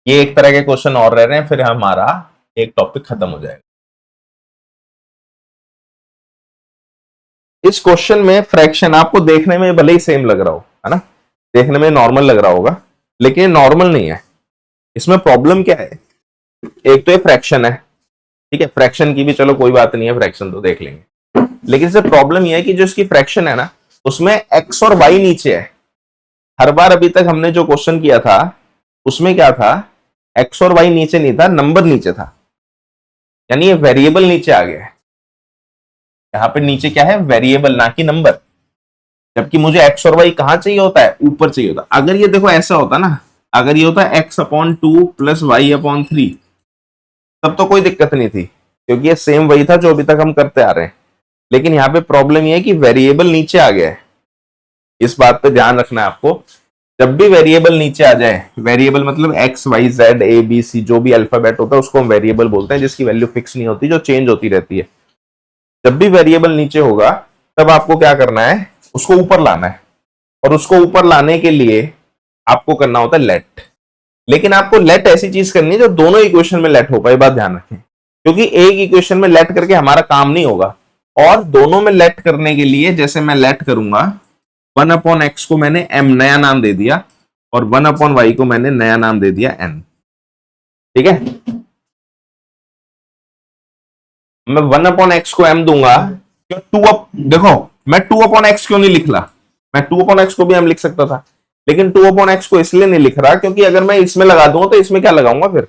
ये एक तरह के क्वेश्चन और रह रहे हैं, फिर हमारा एक टॉपिक खत्म हो जाएगा। इस क्वेश्चन में फ्रैक्शन आपको देखने में भले ही सेम लग रहा हो, है ना, देखने में नॉर्मल लग रहा होगा, लेकिन नॉर्मल नहीं है। इसमें प्रॉब्लम क्या है, एक तो ये फ्रैक्शन है, ठीक है, फ्रैक्शन की भी चलो कोई बात नहीं है, फ्रैक्शन तो देख लेंगे, लेकिन इससे प्रॉब्लम यह है कि जो इसकी फ्रैक्शन है ना, उसमें x और y नीचे है। हर बार अभी तक हमने जो क्वेश्चन किया था उसमें क्या था, x और y नीचे नहीं था, नंबर नीचे था, यानी ये वेरिएबल नीचे आ गया है। यहां पे नीचे क्या है, वेरिएबल, ना कि नंबर, जबकि मुझे x और y कहां चाहिए होता है, ऊपर चाहिए होता। अगर ये देखो ऐसा होता ना, अगर ये होता x/2 प्लस y/3, तब तो कोई दिक्कत नहीं थी, क्योंकि ये सेम वही था जो अभी तक हम करते आ रहे हैं। लेकिन यहाँ पे प्रॉब्लम ये है कि वेरिएबल नीचे आ गया है, इस बात पे ध्यान रखना है आपको। जब भी वेरिएबल नीचे आ जाए, वेरिएबल मतलब x y z a b c जो भी अल्फाबेट होता है उसको हम वेरिएबल बोलते हैं, जिसकी वैल्यू फिक्स नहीं होती, जो चेंज होती रहती है। जब भी वेरिएबल नीचे होगा तब आपको क्या करना है, उसको ऊपर लाना है, और उसको ऊपर लाने के लिए आपको करना होता है लेट। लेकिन आपको लेट ऐसी चीज करनी है जो दोनों इक्वेशन में लेट हो पाए, बात ध्यान रखें, क्योंकि एक इक्वेशन में लेट करके हमारा काम नहीं होगा, और दोनों में लेट करने के लिए जैसे मैं लेट करूंगा, 1/x को मैंने m नया नाम दे दिया, और 1/y को मैंने नया नाम दे दिया n। ठीक है, मैं 1/x को m दूंगा, देखो मैं 2/x क्यों नहीं लिख रहा, मैं 2/x को भी m लिख सकता था, लेकिन 2/x को इसलिए नहीं लिख रहा क्योंकि अगर मैं इसमें लगा दूंगा तो इसमें क्या लगाऊंगा फिर,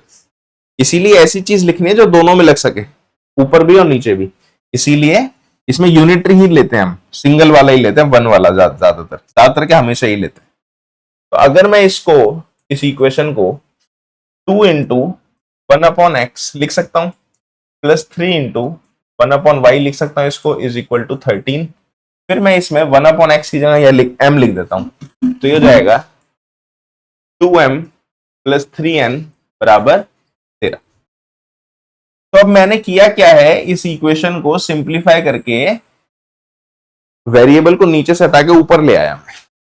इसीलिए ऐसी चीज लिखनी है जो दोनों में लग सके, ऊपर भी और नीचे भी। इसीलिए इसमें यूनिटरी ही लेते हैं हम, सिंगल वाला ही लेते हैं, 1 वाला ज्यादातर क्या हमेशा ही लेते हैं। तो अगर मैं इसको, इस इक्वेशन को 2 इंटू 1/x लिख सकता हूं, प्लस 3 इंटू 1/y लिख सकता हूं, इसको इज इक्वल टू 13। फिर मैं इसमें 1/x की जगह m लिख देता हूं, तो ये जाएगा 2m प्लस 3n बराबर 13। तो अब मैंने किया क्या है, इस इक्वेशन को सिंप्लीफाई करके वेरिएबल को नीचे से हटा के ऊपर ले आया मैं।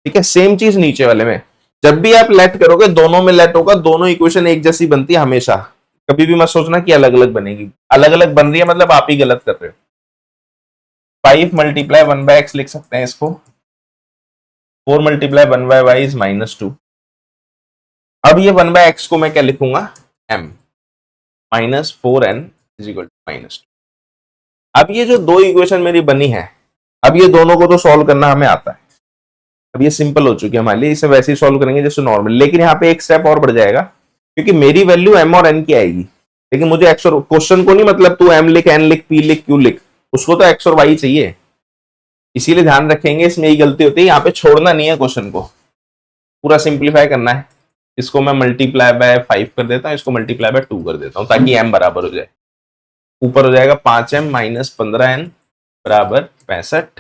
ठीक है, सेम चीज नीचे वाले में, जब भी आप लेट करोगे दोनों में लेट होगा, दोनों इक्वेशन एक जैसी बनती है हमेशा, कभी भी मत सोचना कि अलग अलग बनेगी, अलग अलग बन रही है मतलब आप ही गलत कर रहे हो। 5 मल्टीप्लाई 1/x लिख सकते हैं इसको, 4 मल्टीप्लाई 1/y इज -2। अब ये 1/x को मैं क्या लिखूंगा, m, -4n is equal to -2। अब ये जो दो इक्वेशन मेरी बनी है, अब ये दोनों को तो सॉल्व करना हमें आता है, अब ये सिंपल हो चुकी है हमारे लिए, इसे वैसे ही सॉल्व करेंगे जैसे नॉर्मल। लेकिन यहाँ पे एक स्टेप और बढ़ जाएगा, क्योंकि मेरी वैल्यू m और n की आएगी, लेकिन मुझे x और, क्वेश्चन को नहीं मतलब तू m लिख, n लिख, p लिख, q लिख, उसको तो x और y चाहिए। इसीलिए ध्यान रखेंगे, इसमें यही गलती होती है, यहाँ पे छोड़ना नहीं है क्वेश्चन को, पूरा सिंप्लीफाई करना है। इसको मैं मल्टीप्लाई बाय 5 कर देता हूँ, इसको मल्टीप्लाई बाय 2 कर देता हूँ, ताकि m बराबर हो जाए। ऊपर हो जाएगा 5m माइनस 15n बराबर 65,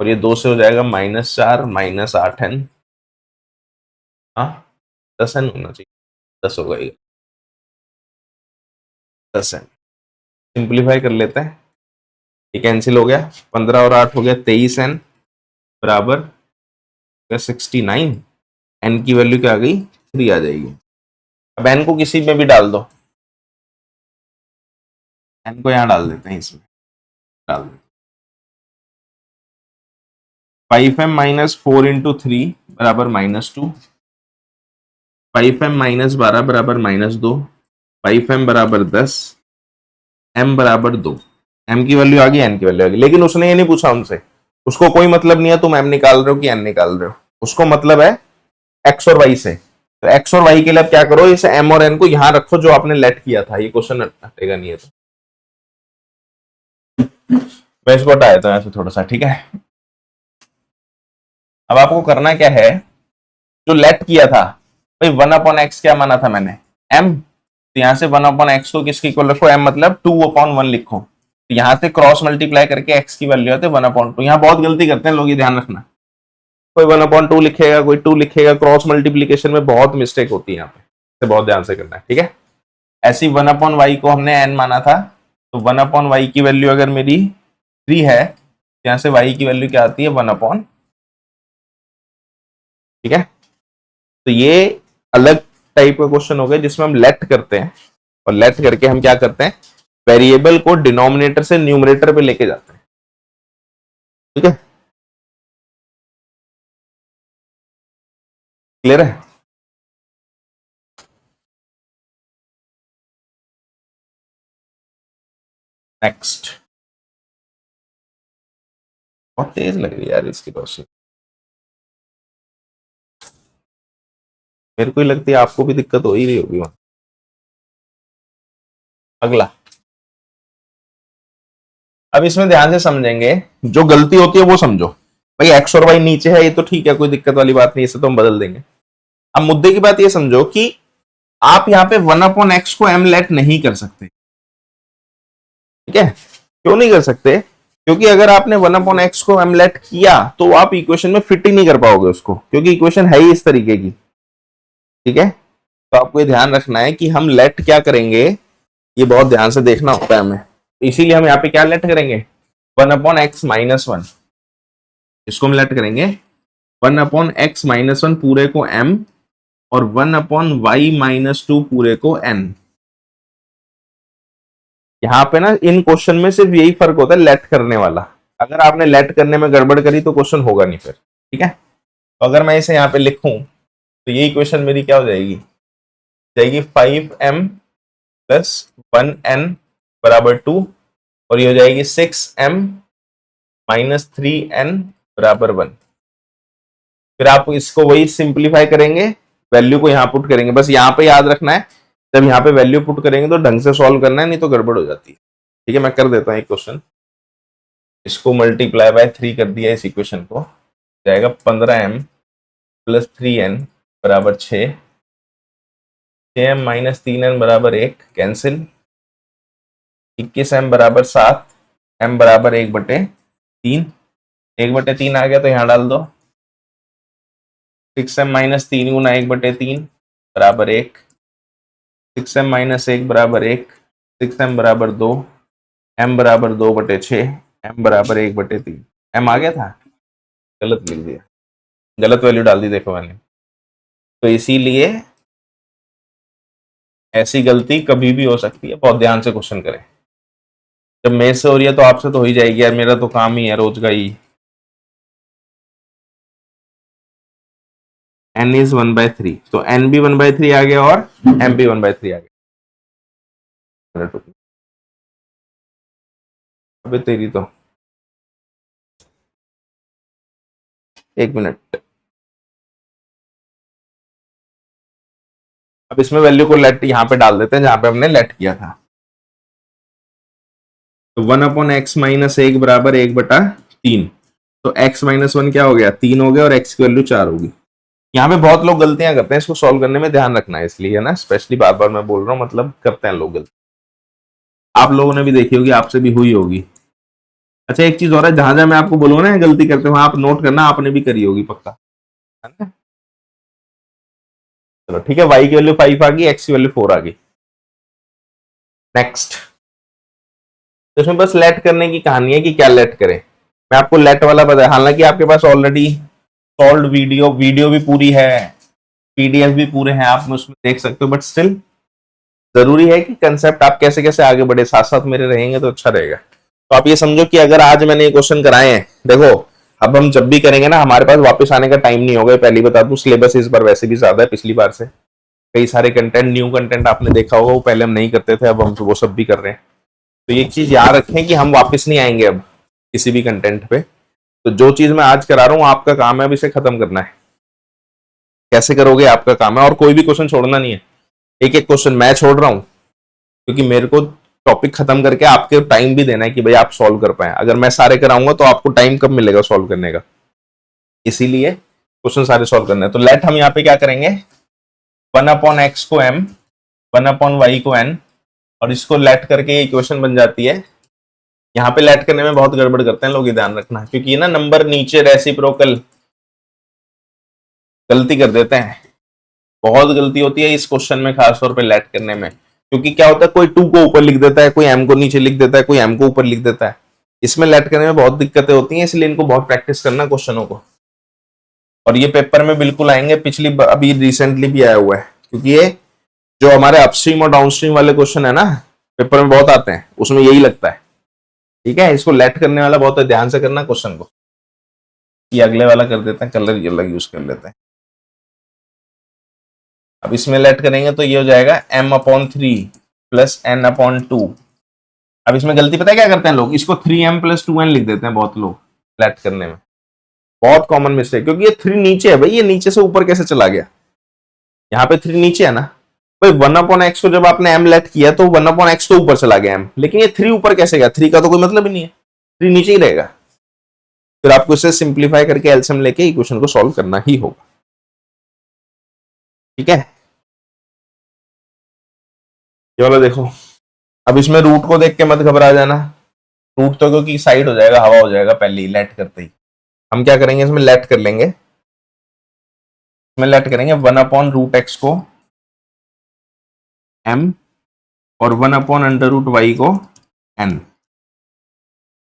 और ये 2 से हो जाएगा -4 माइनस 8n, हाँ 10n होना चाहिए, 10 होगा ये, 10n। सिंप्लीफाई कर लेते हैं, ये कैंसिल हो गया, 15 और 8 हो गया 23n बराबर 69। n की वैल्यू क्या आ गई, 3 आ जाएगी। अब n को किसी में भी डाल दो, n को यहां डाल देते हैं, इसमें डाल देते हैं। 5m माइनस 4 इंटू 3 बराबर -2, 5m माइनस 12 बराबर -2, 5m बराबर 10, m बराबर 2। m की वैल्यू आ गई, n की वैल्यू आ गई, लेकिन उसने ये नहीं पूछा हमसे, उसको कोई मतलब नहीं है तुम m निकाल रहे हो कि n निकाल रहे हो, उसको मतलब है x और y से। तो x और y के लिए अब क्या करो, इस m और n को यहां रखो जो आपने लेट किया था, ये क्वेश्चन हटेगा नहीं है तो मैं इसको हटा देता हूं ऐसे थोड़ा सा, ठीक है। अब आपको करना क्या है, जो लेट किया था भाई 1/x क्या माना था मैंने, m, तो यहां से 1/x को किसकी इक्वल रखो, m मतलब 2/1 लिखो, तो यहां से क्रॉस मल्टीप्लाई करके x की वैल्यू आती है 1/2। यहाँ बहुत गलती करते हैं लोग, ये ध्यान रखना, कोई 1/2 लिखेगा, कोई 2 लिखेगा, क्रॉस मल्टीप्लीकेशन में बहुत मिस्टेक होती है यहाँ पे, इसे बहुत ध्यान से करना है, ठीक है। ऐसी 1/y को हमने n माना था, तो 1/y की वैल्यू अगर मेरी 3 है, यहां से y की वैल्यू क्या आती है 1/, ठीक है। तो ये अलग टाइप का क्वेश्चन हो गया जिसमें हम लेट करते हैं, और लेट करके हम क्या करते हैं, वेरिएबल को डिनोमिनेटर से न्यूमरेटर पे लेके जाते हैं, ठीक है। क्लियर है। नेक्स्ट, बहुत तेज लग रही है यार इसकी रोशनी, मेरे को ही लगती है आपको भी दिक्कत हो ही रही होगी वहां। अगला, अब इसमें ध्यान से समझेंगे, जो गलती होती है वो समझो। भाई एक्स और वाई नीचे है, ये तो ठीक है, कोई दिक्कत वाली बात नहीं, इसे तो हम बदल देंगे। अब मुद्दे की बात ये समझो कि आप यहाँ पे 1/x को m लेट नहीं कर सकते, ठीक है। क्यों नहीं कर सकते, क्योंकि अगर आपने 1/x को m लेट किया तो आप इक्वेशन में फिट ही नहीं कर पाओगे उसको, क्योंकि इक्वेशन है ही इस तरीके की, ठीक है। तो आपको ये ध्यान रखना है कि हम लेट क्या करेंगे, ये बहुत ध्यान से देखना होता है हमें, इसीलिए हम यहाँ पे क्या लेट करेंगे, 1/x-1, इसको हम लेट करेंगे 1/x-1 पूरे को m और 1/y-2 पूरे को n। यहाँ पे ना इन क्वेश्चन में सिर्फ यही फर्क होता है लेट करने वाला, अगर आपने लेट करने में गड़बड़ करी तो क्वेश्चन होगा नहीं फिर, ठीक है। तो अगर मैं इसे यहाँ पे लिखूं तो ये इक्वेशन मेरी क्या हो जाएगी, 5m प्लस 1n बराबर 2, और ये हो जाएगी 6m माइनस 3n बराबर 1। फिर आप इसको वही सिंप्लीफाई करेंगे, वैल्यू को यहाँ पुट करेंगे, बस यहाँ पे याद रखना है जब यहाँ पे वैल्यू पुट करेंगे तो ढंग से सॉल्व करना है, नहीं तो गड़बड़ हो जाती है, ठीक है। मैं कर देता हूँ एक क्वेश्चन, इसको मल्टीप्लाई बाय 3 कर दिया, इस इक्वेशन को जाएगा 15m प्लस 3n बराबर 6, 6m माइनस 3n बराबर 1 कैंसिल, 21m बराबर 7, m बराबर 1/3, 1/3 आ गया तो यहाँ डाल दो, 6m माइनस 3 गुना 1/3 बराबर 1, 6m माइनस 1 बराबर 1, 6m बराबर 2, m बराबर 2/6, m बराबर 1/3। m आ गया था, गलत लिख दिया, गलत वैल्यू डाल दी देखो मैंने, तो इसीलिए ऐसी गलती कभी भी हो सकती है, बहुत ध्यान से क्वेश्चन करें। जब मेरे से हो रही है तो आपसे तो हो ही जाएगी यार, मेरा तो काम ही है रोज का ही। n इज 1/3, तो n भी 1/3 आ गया और m भी 1/3 आ गया। अबे तेरी तो, एक मिनट। अब इसमें वैल्यू को लेट यहाँ पे डाल देते हैं जहां पे हमने लेट किया था। तो 1/x-1 बराबर 1/3। तो x-1 क्या हो गया, 3 हो गया, और x की वैल्यू 4 होगी। यहाँ पे बहुत लोग गलतियां करते हैं, इसको सॉल्व करने में ध्यान रखना है, इसलिए है ना, स्पेशली बार बार मैं बोल रहा हूँ, मतलब करते हैं लोग गलती। आप लोगों ने भी देखी होगी, आपसे भी हुई होगी। अच्छा एक चीज और है, जहां जहां मैं आपको बोलूंगा ना गलती करते हो, आप नोट करना, आपने भी करी होगी पक्का, है ना। चलो ठीक है, y की वैल्यू 5 आ गई, x की वैल्यू 4 आ गई। नेक्स्ट, तो इसमें बस लेट करने की कहानी है कि क्या लेट करें। मैं आपको लेट वाला बताया, हालांकि आपके पास ऑलरेडी सॉल्व वीडियो भी पूरी है, पीडीएफ भी पूरे हैं, आप उसमें देख सकते हो, बट स्टिल जरूरी है कि कंसेप्ट आप कैसे कैसे आगे बढ़े, साथ साथ मेरे रहेंगे तो अच्छा रहेगा। तो आप ये समझो कि अगर आज मैंने ये क्वेश्चन कराए हैं, देखो अब हम जब भी करेंगे ना, हमारे पास वापस आने का टाइम नहीं होगा, पहली बता दूं। सिलेबस इस बार वैसे भी ज्यादा है पिछली बार से, कई सारे कंटेंट, न्यू कंटेंट आपने देखा होगा, वो पहले हम नहीं करते थे, अब हम वो सब भी कर रहे हैं। तो ये चीज याद रखें कि हम वापस नहीं आएंगे अब किसी भी कंटेंट पे। तो जो चीज मैं आज करा रहा हूँ, आपका काम है अब इसे खत्म करना है। कैसे करोगे आपका काम है, और कोई भी क्वेश्चन छोड़ना नहीं है। एक एक क्वेश्चन मैं छोड़ रहा हूँ क्योंकि मेरे को टॉपिक खत्म करके आपके टाइम भी देना है कि भाई आप सॉल्व कर पाए। अगर मैं सारे कराऊंगा तो आपको टाइम कब मिलेगा सॉल्व करने का, इसीलिए क्वेश्चन सारे सॉल्व करने हैं। तो लेट हम यहाँ पे क्या करेंगे, 1/x को m, 1/y को n, और इसको लेट करके ये इक्वेशन बन जाती है। यहाँ पे लेट करने में बहुत गड़बड़ करते हैं लोग, ये ध्यान रखना, क्योंकि ये ना नंबर नीचे रेसिप्रोकल गलती कर देते हैं, बहुत गलती होती है इस क्वेश्चन में, खासतौर पे लेट करने में। क्योंकि क्या होता है, कोई 2 को ऊपर लिख देता है, कोई m को नीचे लिख देता है, कोई m को ऊपर लिख देता है। इसमें लेट करने में बहुत दिक्कतें होती हैं, इसलिए इनको बहुत प्रैक्टिस करना क्वेश्चनों को। और ये पेपर में बिल्कुल आएंगे, पिछली अभी रिसेंटली भी आया हुआ है, क्योंकि ये जो हमारे अपस्ट्रीम और डाउनस्ट्रीम वाले क्वेश्चन है ना, पेपर में बहुत आते हैं, उसमें यही लगता है। ठीक है, इसको लेट करने वाला बहुत ध्यान से करना क्वेश्चन को। ये अगले वाला कर देते हैं, कलर ये अलग यूज कर लेते हैं। अब इसमें लेट करेंगे तो ये हो जाएगा m/3 प्लस n/2। अब इसमें गलती पता है क्या करते हैं लोग, इसको 3m + 2n लिख देते हैं बहुत लोग लेट करने में, बहुत कॉमन मिस्टेक, क्योंकि ये 3 नीचे है भाई, ये नीचे से ऊपर कैसे चला गया, यहाँ पे 3 नीचे है ना भाई। 1/x को जब आपने m लेट किया तो 1/x तो ऊपर चला गया m, लेकिन ये 3 ऊपर कैसे गया, 3 का तो कोई मतलब ही नहीं है, 3 नीचे ही रहेगा। फिर आपको इसे सिंप्लीफाई करके एलसीएम लेके इक्वेशन को सॉल्व करना ही होगा। ठीक है, ये वाला देखो। अब इसमें रूट को देख के मत घबरा जाना, रूट तो क्योंकि साइड हो जाएगा, हवा हो जाएगा पहले ही लेट करते ही। हम क्या करेंगे, इसमें लेट कर लेंगे, इसमें लेट करेंगे 1/√x को m और 1/√y को n।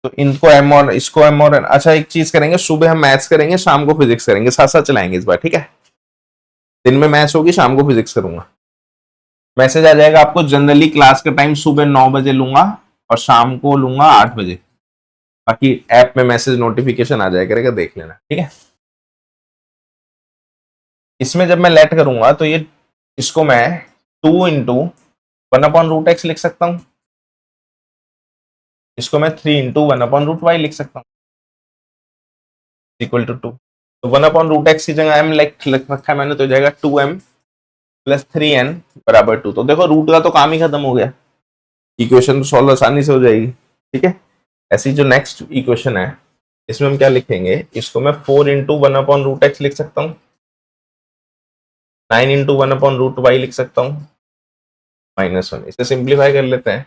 तो इनको m और इसको m और n। अच्छा एक चीज करेंगे, सुबह हम मैथ्स करेंगे, शाम को फिजिक्स करेंगे, साथ साथ चलाएंगे इस बार, ठीक है। दिन में मैथ्स होगी, शाम को फिजिक्स करूंगा। मैसेज आ जाएगा आपको, जनरली क्लास का टाइम सुबह 9 बजे लूंगा और शाम को लूंगा 8 बजे। बाकी ऐप में मैसेज नोटिफिकेशन आ जाएगा, करेगा देख लेना, ठीक है। इसमें जब मैं लेट करूंगा तो ये इसको मैं 2 इंटू 1/√x लिख सकता हूं, इसको मैं 3 इंटू 1/√y लिख सकता हूं, इक्वल टू 2। तो 1/√x की जगह m लिख रखा है मैंने, तो जाएगा 2m + 3n = 2। तो देखो रूट का तो काम ही खत्म हो गया, इक्वेशन तो सॉल्व आसानी से हो जाएगी, ठीक है। ऐसी जो नेक्स्ट इक्वेशन है, इसमें हम क्या लिखेंगे, इसको मैं 4 इंटू 1/√x लिख सकता हूँ, 9 इंटू 1/√y लिख सकता हूँ, -1। इसे सिंप्लीफाई कर लेते हैं,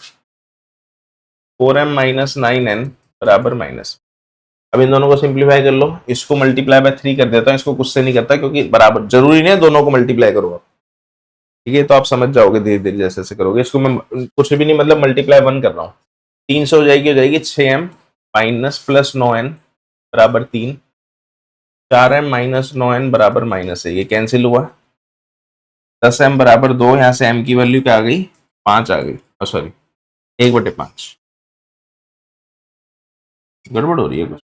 4m - 9n = -। अब इन दोनों को सिंप्लीफाई कर लो, इसको मल्टीप्लाई बाय 3 कर देता हूँ, इसको कुछ से नहीं करता क्योंकि बराबर जरूरी नहीं है दोनों को मल्टीप्लाई करो, ठीक है। तो आप समझ जाओगे धीरे धीरे जैसे जैसे करोगे। इसको मैं कुछ भी नहीं, मतलब मल्टीप्लाई 1 कर रहा हूँ, 3 से हो जाएगी 6m + 9n = 3, 4m - 9n = -1, ये कैंसिल हुआ, 10m बराबर 2, यहाँ से m की वैल्यू क्या आ गई, 5 आ गई, सॉरी 1/5। गड़बड़ हो रही है कुछ।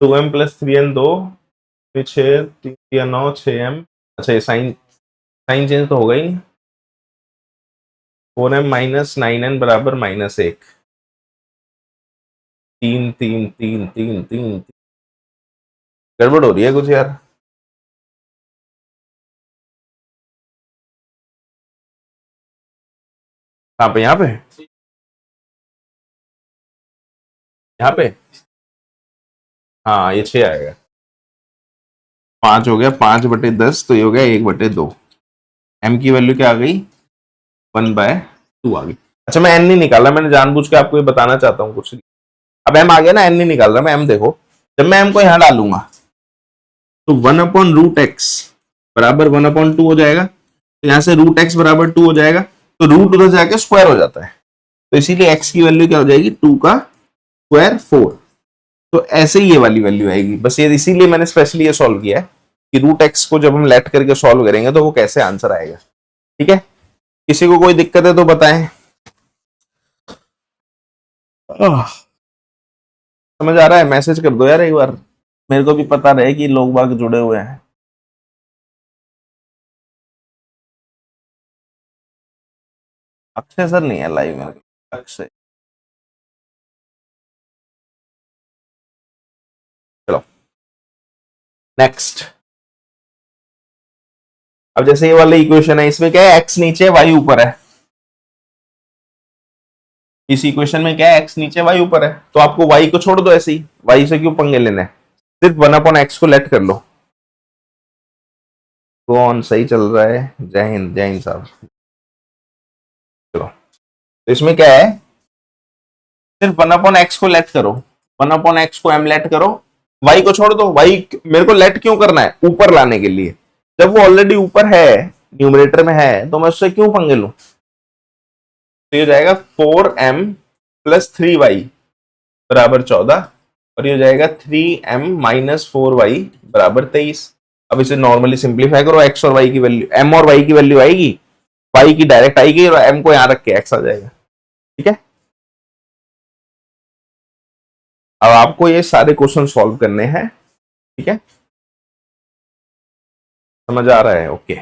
2m प्लस 3n 2, 6, 3 या 9, 6m। अच्छा ये साइन साइन चेंज तो होगा ही नहीं। 4m माइनस 9n बराबर -1। 3 3 3 3 3। गड़बड़ हो रही है कुछ यार। कहाँ पे, यहाँ पे, यहाँ पे। हाँ ये 6 आएगा। 5 हो गया, 5/10, तो ये हो गया 1/2। m की वैल्यू क्या आ गई, 1/2 आ गई। अच्छा मैं n नहीं निकाला, मैंने जानबूझ के आपको ये बताना चाहता हूँ कुछ। अब m आ गया ना, n नहीं निकाल रहा मैं। m देखो, जब मैं m को यहां डालूंगा तो 1/√x बराबर 1/2 हो जाएगा। तो यहां से √x बराबर 2 हो जाएगा, तो रूट उधर जाके स्क्वायर हो जाता है, तो इसीलिए x की वैल्यू क्या हो जाएगी, 2 का स्क्वायर 4। तो ऐसे ही ये वाली वैल्यू आएगी। बस ये इसीलिए मैंने स्पेशली ये सॉल्व किया है कि √x को जब हम लेट करके सॉल्व करेंगे तो वो कैसे आंसर आएगा। ठीक है, किसी को कोई दिक्कत है तो बताएं। समझ आ रहा है, मैसेज कर दो यार एक बार, मेरे को भी पता रहे कि लोग बाग जुड़े हुए हैं। अक्षय सर नहीं है लाइव में। अक्षय, चलो नेक्स्ट। अब जैसे ये वाला इक्वेशन है, इसमें क्या है, एक्स नीचे वाई ऊपर है। इस इक्वेशन में क्या है, एक्स नीचे वाई ऊपर है, तो आपको वाई को छोड़ दो ऐसे ही, वाई से क्यों पंगे लेने हैं, सिर्फ 1/x को लेट कर लो। कौन सही चल रहा है, जय हिंद, जय हिंद साहब। चलो, तो इसमें क्या है, सिर्फ 1/x को लेट करो, 1/x को m लेट करो, y को छोड़ दो। y मेरे को लेट क्यों करना है, ऊपर लाने के लिए। जब वो ऑलरेडी ऊपर है, न्यूमरेटर में है, तो मैं उससे क्यों पंगे लूं। तो ये जाएगा 4m प्लस 3y बराबर 14, और ये हो जाएगा 3m माइनस 4y बराबर 23। अब इसे नॉर्मली सिंप्लीफाई करो, x और y की वैल्यू, m और y की वैल्यू आएगी, y की डायरेक्ट आएगी और m को यहां रख के x आ जाएगा। ठीक है, अब आपको ये सारे क्वेश्चन सॉल्व करने हैं। ठीक है, समझ आ रहा है, ओके।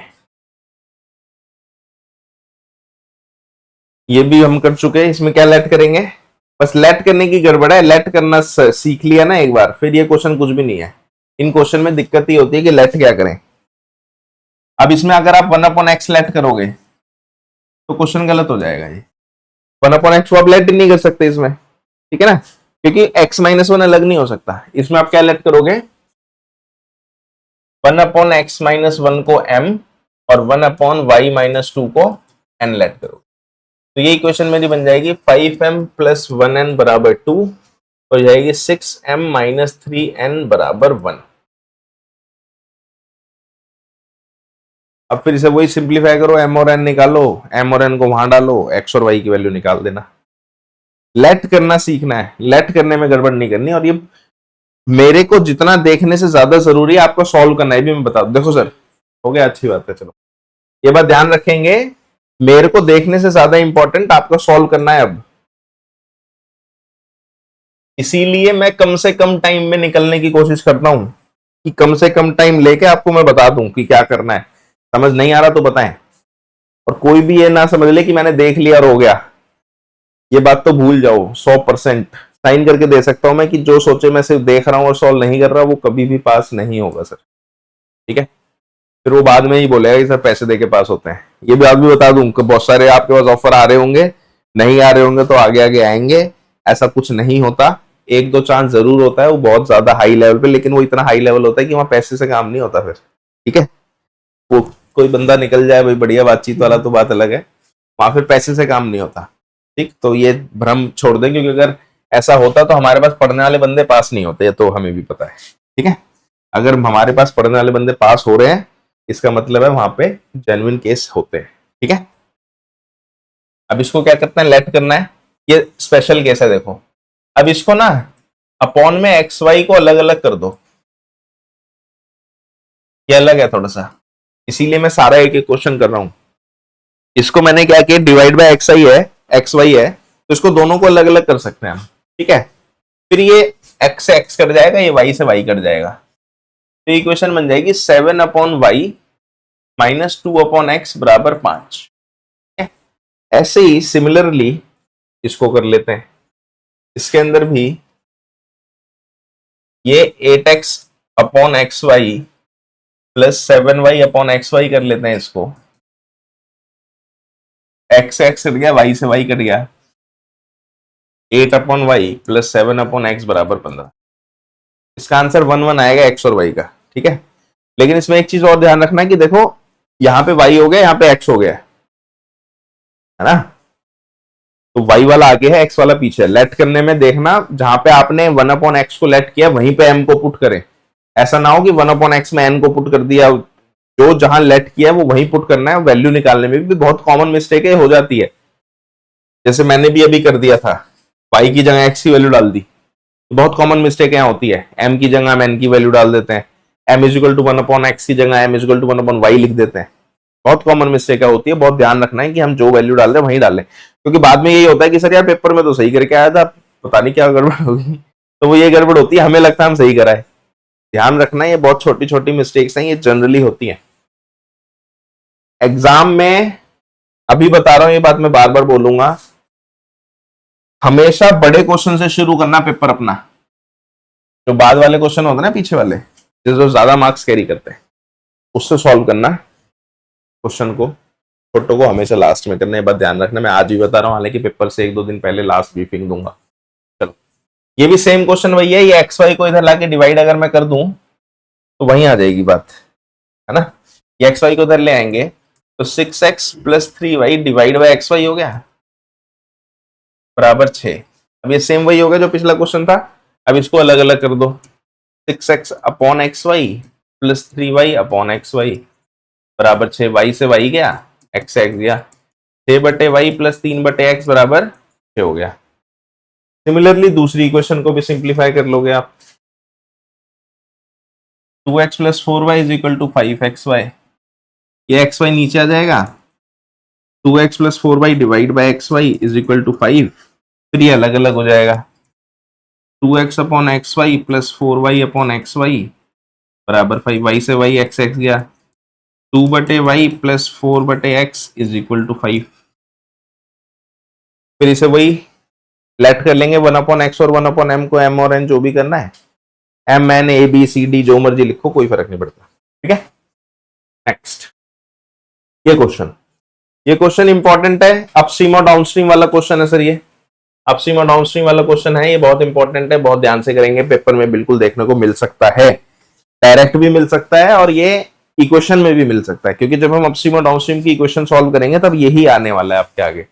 ये भी हम कर चुके हैं, इसमें क्या लेट करेंगे, बस लेट करने की गड़बड़ है। लेट करना सीख लिया ना एक बार, फिर ये क्वेश्चन कुछ भी नहीं है। इन क्वेश्चन में दिक्कत ही होती है कि लेट क्या करें। अब इसमें अगर आप 1/x लेट करोगे तो क्वेश्चन गलत हो जाएगा। ये 1/x को आप लेट नहीं कर सकते इसमें, ठीक है ना, क्योंकि x-1 अलग नहीं हो सकता। इसमें आप क्या लेट करोगे, 1/x-1 को m और 1/y-2 को n लेट करोगे। तो ये इक्वेशन मेरी बन जाएगी 5m प्लस 1n बराबर 2, और जाएगी 6m माइनस 3n बराबर 1। अब फिर इसे वही सिंप्लीफाई करो, m और n निकालो, m और n को वहां डालो, x और y की वैल्यू निकाल देना। लेट करना सीखना है, लेट करने में गड़बड़ नहीं करनी। और ये मेरे को जितना देखने से ज्यादा जरूरी है आपको सॉल्व करना है, भी मैं बता दूं। देखो सर, हो गया, अच्छी बात है, चलो ये बात ध्यान रखेंगे, मेरे को देखने से ज्यादा इंपॉर्टेंट आपको सॉल्व करना है अब। इसीलिए मैं कम से कम टाइम में निकलने की कोशिश करता हूं, कि कम से कम टाइम लेके आपको मैं बता दूं कि क्या करना है। समझ नहीं आ रहा तो बताएं, और कोई भी ये ना समझ ले कि मैंने देख लिया और हो गया, ये बात तो भूल जाओ। 100% साइन करके दे सकता हूं मैं कि जो सोचे मैं सिर्फ देख रहा हूं और सॉल्व नहीं कर रहा, वो कभी भी पास नहीं होगा सर। ठीक है, फिर वो बाद में ही बोलेगा कि सर पैसे दे के पास होते हैं। ये बात भी बता दूं कि बहुत सारे आपके पास ऑफर आ रहे होंगे, नहीं आ रहे होंगे तो आगे आगे आएंगे, ऐसा कुछ नहीं होता। एक दो चांस जरूर होता है, वो बहुत ज्यादा हाई लेवल पे, लेकिन वो इतना हाई लेवल होता है कि वहां पैसे से काम नहीं होता फिर। ठीक है, वो कोई बंदा निकल जाए भाई बढ़िया बातचीत वाला तो बात अलग है, वहां फिर पैसे से काम नहीं होता। ठीक, तो ये भ्रम छोड़ दें, क्योंकि अगर ऐसा होता तो हमारे पास पढ़ने वाले बंदे पास नहीं होते, ये तो हमें भी पता है। ठीक है, अगर हमारे पास पढ़ने वाले बंदे पास हो रहे हैं, इसका मतलब है वहां पे जेन्युइन केस होते हैं। ठीक है, अब इसको क्या करना है, लेट करना है। ये स्पेशल केस है, देखो। अब इसको ना अपॉन में एक्स वाई को अलग अलग कर दो, ये अलग है थोड़ा सा, इसीलिए मैं सारा एक एक क्वेश्चन कर रहा हूं। इसको मैंने क्या किया, डिवाइड बाय एक्स आई है, एक्स वाई है, तो इसको दोनों को अलग अलग कर सकते हैं हम, ठीक है। फिर ये एक्स से एक्स कट जाएगा, ये वाई से वाई कट जाएगा, तो इक्वेशन बन जाएगी 7/y -2/x बराबर 5। ऐसे ही सिमिलरली इसको कर लेते हैं, इसके अंदर भी ये 8x/xy प्लस 7y/xy कर लेते हैं इसको, x से x कट गया, y से y कट गया, 8/y प्लस 7/x बराबर 15। इसका आंसर 1 1 आएगा x और y का, ठीक है। लेकिन इसमें एक चीज और ध्यान रखना है कि देखो यहां पे y हो गया, यहां पे x हो गया, है ना, तो y वाला आगे है, x वाला पीछे है। लेट करने में देखना, जहां पे आपने 1/x को लेट किया वहीं पे m को पुट करें, ऐसा ना हो कि 1/x में n को पुट कर दिया, जो जहां लेट किया है वो वहीं पुट करना है। वैल्यू निकालने में भी बहुत कॉमन मिस्टेक है, हो जाती है, जैसे मैंने भी अभी कर दिया था, y की जगह x की वैल्यू डाल दी, बहुत कॉमन मिस्टेक यहाँ होती है, m की जगह हम n की वैल्यू डाल देते हैं, m is equal to 1/x की जगह m is equal to 1/y लिख देते हैं, बहुत कॉमन मिस्टेक होती है। बहुत ध्यान रखना है कि हम जो वैल्यू डाल रहे हैं वहीं डालें, क्योंकि बाद में यही होता है कि सर यार पेपर में तो सही करके आया था, पता नहीं क्या गड़बड़ होगी, तो वो ये गड़बड़ होती है, हमें लगता है हम सही कराए। ध्यान रखना, ये बहुत छोटी छोटी मिस्टेक्स हैं, ये जनरली होती हैं एग्जाम में। अभी बता रहा हूं, ये बात मैं बार बार बोलूंगा, हमेशा बड़े क्वेश्चन से शुरू करना पेपर अपना, जो बाद वाले क्वेश्चन होते हैं ना पीछे वाले, जो ज्यादा मार्क्स कैरी करते हैं, उससे सॉल्व करना क्वेश्चन को, छोटों को हमेशा लास्ट में करना है, बात ध्यान रखना। मैं आज भी बता रहा हूँ, हालांकि पेपर से 1-2 दिन पहले लास्ट ब्रीफिंग दूंगा। चलो, ये भी सेम क्वेश्चन वही है, ये एक्स वाई को इधर लाके डिवाइड अगर मैं कर दूं तो वहीं आ जाएगी बात, है ना। ये एक्स वाई को इधर ले आएंगे तो 6x + 3y divide by x Y हो गया बराबर 6। अब ये सेम वही हो गया जो पिछला क्वेश्चन था, अब इसको अलग अलग कर दो, 6x/xy + 3y/xy बराबर 6, y से y गया, x से x गया, 6/y + 3/x बराबर 6 हो गया। सिमिलरली दूसरी इक्वेशन को भी सिंप्लीफाई कर लोगे आप, 2x + 4y = 5xy, ये xy नीचे आ जाएगा, 2x + 4y divide by xy = 5, फिर ये अलग अलग हो जाएगा, 2x/xy + 4y/xy बराबर 5, y से y x x गया, 2/y + 4/x = 5। फिर इसे वही लेट कर लेंगे, 1/x और 1/m को m और n जो भी करना है, m n a b c d जो मर्जी लिखो, कोई फर्क नहीं पड़ता, ठीक है। नेक्स्ट ये क्वेश्चन इंपॉर्टेंट है, अपस्ट्रीम और डाउनस्ट्रीम वाला क्वेश्चन है सर, ये अपस्ट्रीम और डाउनस्ट्रीम वाला क्वेश्चन है, ये बहुत इंपॉर्टेंट है, बहुत ध्यान से करेंगे, पेपर में बिल्कुल देखने को मिल सकता है, डायरेक्ट भी मिल सकता है और ये इक्वेशन में भी मिल सकता है, क्योंकि जब हम अपस्ट्रीम और डाउनस्ट्रीम की इक्वेशन सॉल्व करेंगे तब यही आने वाला है आपके आगे।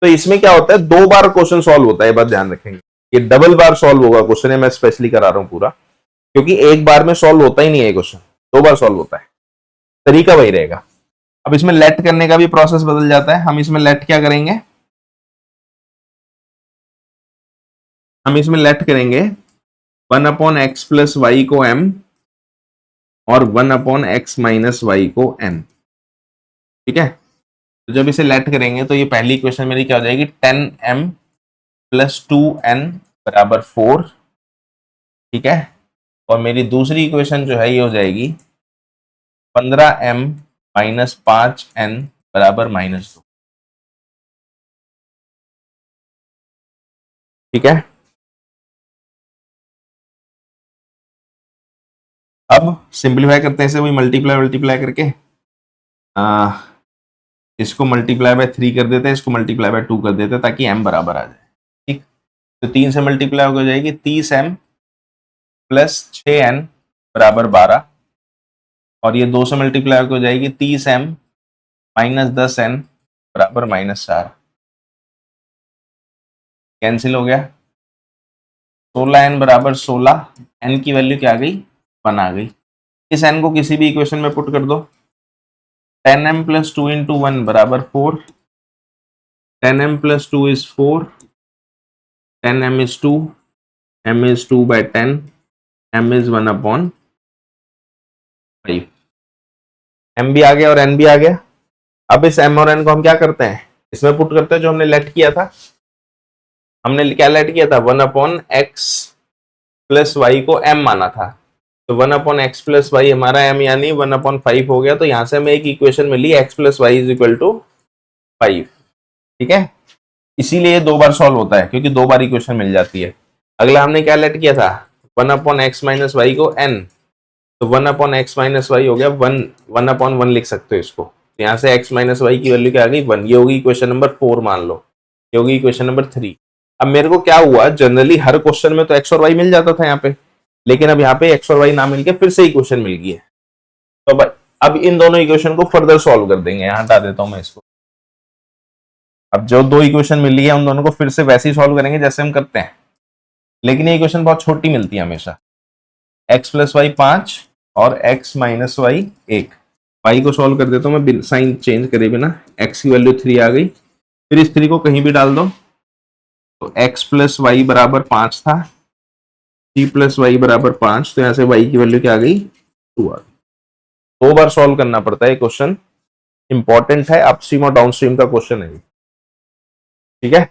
तो इसमें क्या होता है, 2 बार क्वेश्चन सॉल्व होता है, बात ध्यान रखेंगे, ये डबल बार सॉल्व होगा क्वेश्चन, मैं स्पेशली करा रहा हूं पूरा, क्योंकि एक बार में सॉल्व होता ही नहीं है क्वेश्चन, 2 बार सॉल्व होता है, तरीका वही रहेगा। अब इसमें लेट करने का भी प्रोसेस बदल जाता है, हम इसमें लेट क्या करेंगे, हम इसमें लेट करेंगे 1/x + y को m और 1/x - y को n, ठीक है। तो जब इसे लेट करेंगे तो ये पहली इक्वेशन मेरी क्या हो जाएगी, 10m + 2n बराबर 4, ठीक है। और मेरी दूसरी इक्वेशन जो है ये हो जाएगी 15m - 5n बराबर -2, ठीक है। अब सिंप्लीफाई करते हैं इसे, वही मल्टीप्लाई करके इसको मल्टीप्लाई बाय 3 कर देते हैं, इसको मल्टीप्लाई बाय 2 कर देते हैं, ताकि m बराबर आ जाए, ठीक। तो 3 से मल्टीप्लाई हो जाएगी 30m + 6n बराबर 12, और ये 2 से मल्टीप्लाई हो जाएगी 30m - 10n बराबर -4, कैंसिल हो गया, 16n बराबर 16, n की वैल्यू क्या आ गई, 1 आ गई। इस n को किसी भी इक्वेशन में पुट कर दो, 10m + 2 × 1 बराबर 4, 10m + 2 is 4, 10m is 2, m is 2/10, m is 1/, 5, m भी आ गया और n भी आ गया। अब इस m और n को हम क्या करते हैं, इसमें पुट करते हैं जो हमने लेट किया था। हमने क्या लेट किया था, 1/x प्लस वाई को m माना था, तो 1/x प्लस वाई हमारा m यानी 1/5 हो गया। तो यहां से हमें एक इक्वेशन मिली x plus Y is equal to 5। ठीक है, इसीलिए दो बार सॉल्व होता है क्योंकि दो बार इक्वेशन मिल जाती है। अगला हमने क्या लेट किया था, 1/x माइनस वाई को n, तो 1/x माइनस वाई हो गया 1/1 लिख सकते हो इसको। तो यहाँ से x माइनस वाई की वैल्यू क्या आ गई 1, ये होगी इक्वेशन नंबर 4 मान लो, ये होगी इक्वेशन नंबर 3। अब मेरे को क्या हुआ, जनरली हर क्वेश्चन में तो x और y मिल जाता था यहाँ पे, लेकिन अब यहाँ पे x और y ना मिलके फिर से इक्वेशन मिल गई है। तो अब इन दोनों इक्वेशन को फर्दर सॉल्व कर देंगे। यहाँ हटा देता हूं मैं इसको। अब जो दो इक्वेशन मिली है उन दोनों को फिर से वैसे ही सॉल्व करेंगे जैसे हम करते हैं, लेकिन ये इक्वेशन बहुत छोटी मिलती है हमेशा। x प्लस वाई 5 और x माइनस वाई 1। वाई को सॉल्व कर देता हूं मैं साइन चेंज करे बिना। x की वैल्यू 3 आ गई, फिर इस 3 को कहीं भी डाल दो, तो x प्लस वाई बराबर 5 था, 3 प्लस वाई बराबर 5, तो यहां से y की वैल्यू क्या आ गई 2 आ गई। दो बार सॉल्व करना पड़ता है क्वेश्चन, इंपॉर्टेंट है, अपस्ट्रीम और डाउनस्ट्रीम का क्वेश्चन है। ठीक है,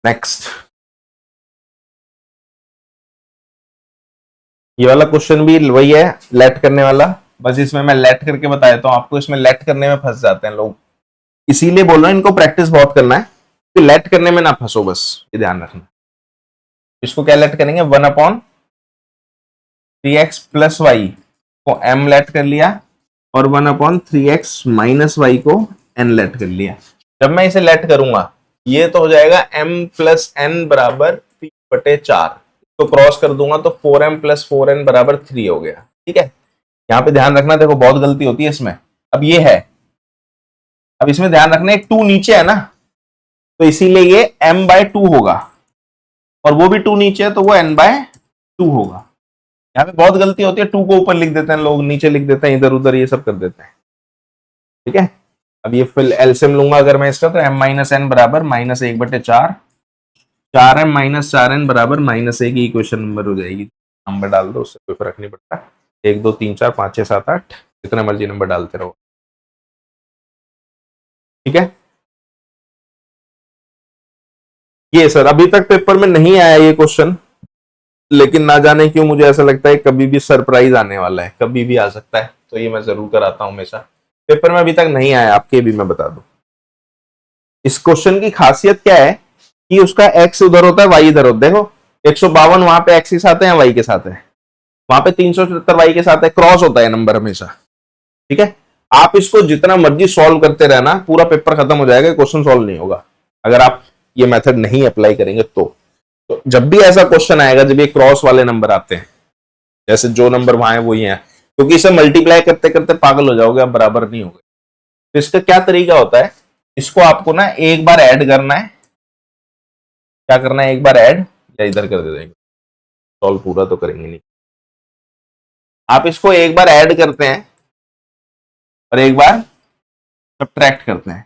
नेक्स्ट। ये वाला क्वेश्चन भी वही है, लेट करने वाला, बस इसमें मैं लेट करके बता देता हूं आपको। इसमें लेट करने में फंस जाते हैं लोग, इसीलिए बोल रहा हूं इनको प्रैक्टिस बहुत करना है कि लेट करने में ना फंसो, बस ये ध्यान रखना। इसको क्या लेट करेंगे, 1/3x प्लस वाई को m लेट कर लिया और 1/3x माइनस वाई को n लेट कर लिया। जब मैं इसे लेट करूंगा ये तो हो जाएगा m प्लस n बराबर 3/4, तो क्रॉस कर दूंगा तो 4m प्लस 4n बराबर 3 हो गया। ठीक है, यहाँ पे ध्यान रखना, देखो बहुत गलती होती है इसमें। अब ये है, अब इसमें ध्यान रखना एक 2 नीचे है ना, तो इसीलिए ये m/2 होगा, और वो भी 2 नीचे है तो वो n/2 होगा। यहाँ पे बहुत गलती होती है, 2 को ऊपर लिख देते हैं लोग, नीचे लिख देते हैं, इधर उधर ये सब कर देते हैं। ठीक है, अब ये फिर एलसीएम लूंगा अगर मैं इसका, तो m माइनस एन बराबर -1/4, 4m माइनस 4n बराबर -1 की इक्वेशन नंबर हो जाएगी। नंबर डाल दो, उससे कोई फर्क नहीं पड़ता, 1 2 3 4 5 6 7 8, जितना मर्जी नंबर डालते रहो। ठीक है, ये सर अभी तक पेपर में नहीं आया ये क्वेश्चन, लेकिन ना जाने क्यों मुझे ऐसा लगता है कभी भी सरप्राइज आने वाला है, कभी भी आ सकता है, तो ये मैं जरूर कराता हूं हमेशा। पेपर में अभी तक नहीं आया, आपके भी मैं बता दूं। इस क्वेश्चन की खासियत क्या है कि उसका x उधर होता है, y इधर होता है। देखो 152 वहां पे x के साथ है या y के साथ है, वहां पे 377 y के साथ है, क्रॉस होता है नंबर हमेशा। ठीक है, आप इसको जितना मर्जी सॉल्व करते रहना, पूरा पेपर खत्म हो जाएगा, क्वेश्चन सॉल्व नहीं होगा अगर आप ये मेथड नहीं अप्लाई करेंगे। तो जब भी ऐसा क्वेश्चन आएगा, जब ये क्रॉस वाले नंबर आते हैं, जैसे जो नंबर वहां है वही है, क्योंकि इसे मल्टीप्लाई करते करते पागल हो जाओगे, आप बराबर नहीं होगे। तो इसका क्या तरीका होता है, इसको आपको ना एक बार ऐड करना है। क्या करना है, एक बार ऐड, या इधर कर दे देंगे, सॉल्व पूरा तो करेंगे नहीं। आप इसको एक बार ऐड करते हैं और एक बार सब्ट्रैक्ट करते हैं।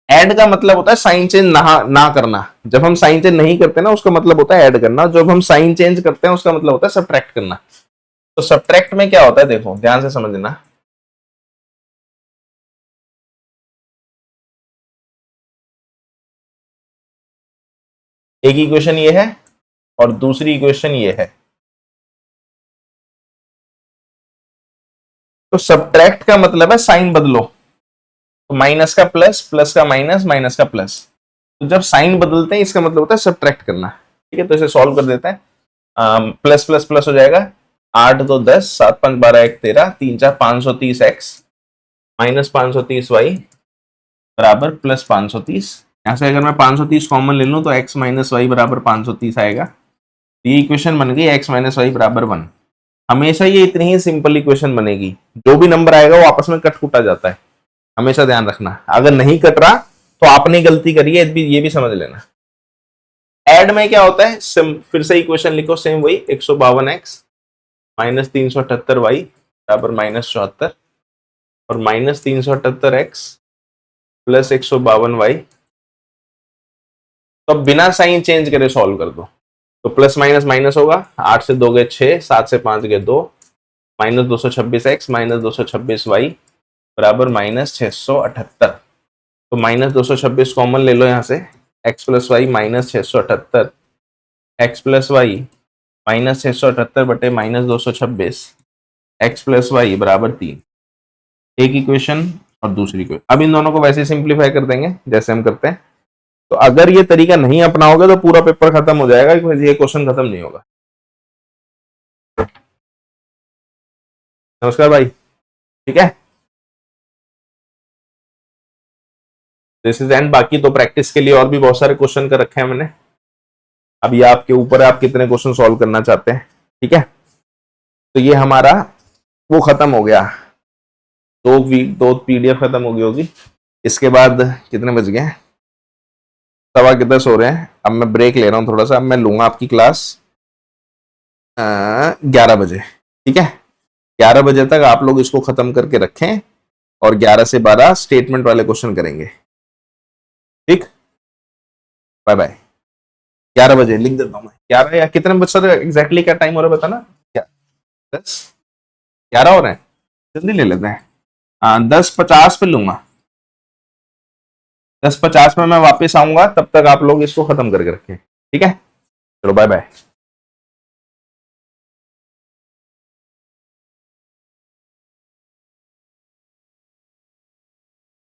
ऐड का मतलब होता है साइन चेंज ना करना, जब हम साइन चेंज नहीं करते ना उसका मतलब होता है ऐड करना, जब हम साइन चेंज करते हैं उसका मतलब होता है सब्ट्रैक्ट करना। तो सब्ट्रैक्ट में क्या होता है, देखो ध्यान से समझना। एक इक्वेशन ये है और दूसरी इक्वेशन ये है, तो सब्ट्रैक्ट का मतलब है साइन बदलो, तो माइनस का प्लस, प्लस का माइनस, माइनस का प्लस। तो जब साइन बदलते हैं इसका मतलब होता है सब्ट्रैक्ट करना। ठीक है, तो इसे सॉल्व कर देते हैं। प्लस प्लस प्लस हो जाएगा, 8 2 10, 7 5 12 1 13, 3 4 530 x माइनस 530 y बराबर प्लस 530। यहां से अगर मैं 530 कॉमन ले लूं तो x माइनस वाई बराबर 530 आएगा। ये इक्वेशन बन गई x माइनस वाई बराबर 1। हमेशा ये इतनी ही सिंपल इक्वेशन बनेगी, जो भी नंबर आएगा वो आपस में कट कुटा जाता है, हमेशा ध्यान रखना। अगर नहीं कट रहा तो आपने गलती करी है, ये भी समझ लेना। ऐड में क्या होता है, फिर से इक्वेशन लिखो सेम वही, 152x माइनस 378y बराबर -74 और -378x प्लस 152y। तो अब बिना साइन चेंज करे सॉल्व कर दो। तो प्लस माइनस माइनस होगा, 8 से 2 गए 6, 7 से 5 गए 2, माइनस 226x माइनस 226y बराबर माइनस 678। तो माइनस 226 कॉमन ले लो यहाँ से, x plus Y minus 678, X plus Y minus 678 बटे माइनस 226, एक्स प्लस वाई बराबर 3। एक इक्वेशन और दूसरी इक्वेशन। अब इन दोनों को वैसे सिंप्लीफाई कर देंगे जैसे हम करते हैं। तो अगर ये तरीका नहीं अपनाओगे तो पूरा पेपर खत्म हो जाएगा, ये क्वेश्चन खत्म नहीं होगा। नमस्कार भाई, ठीक है। This is and. बाकी तो प्रैक्टिस के लिए और भी बहुत सारे क्वेश्चन कर रखे हैं मैंने। अब ये आपके ऊपर है, आप कितने क्वेश्चन सॉल्व करना चाहते हैं, ठीक है। तो ये हमारा वो खत्म हो गया, दो पीडीएफ खत्म हो गई होगी। इसके बाद कितने बज गए, 10:15 हो रहे हैं। अब मैं ब्रेक ले रहा हूँ थोड़ा सा। अब मैं लूंगा आपकी क्लास 11 बजे, ठीक है। 11 बजे तक आप लोग इसको खत्म करके रखें और 11 से 12 स्टेटमेंट वाले क्वेश्चन करेंगे, ठीक। Bye bye. 11 बजे लिख देता हूँ मैं, 11 या कितने बजे सर एग्जैक्टली क्या टाइम हो रहा है बताना। 10-11 हो रहे हैं, जल्दी ले लेते हैं। 10:50 पे लूंगा, 10:50 में मैं वापस आऊंगा। तब तक आप लोग इसको खत्म करके रखें, ठीक है। चलो बाय बाय।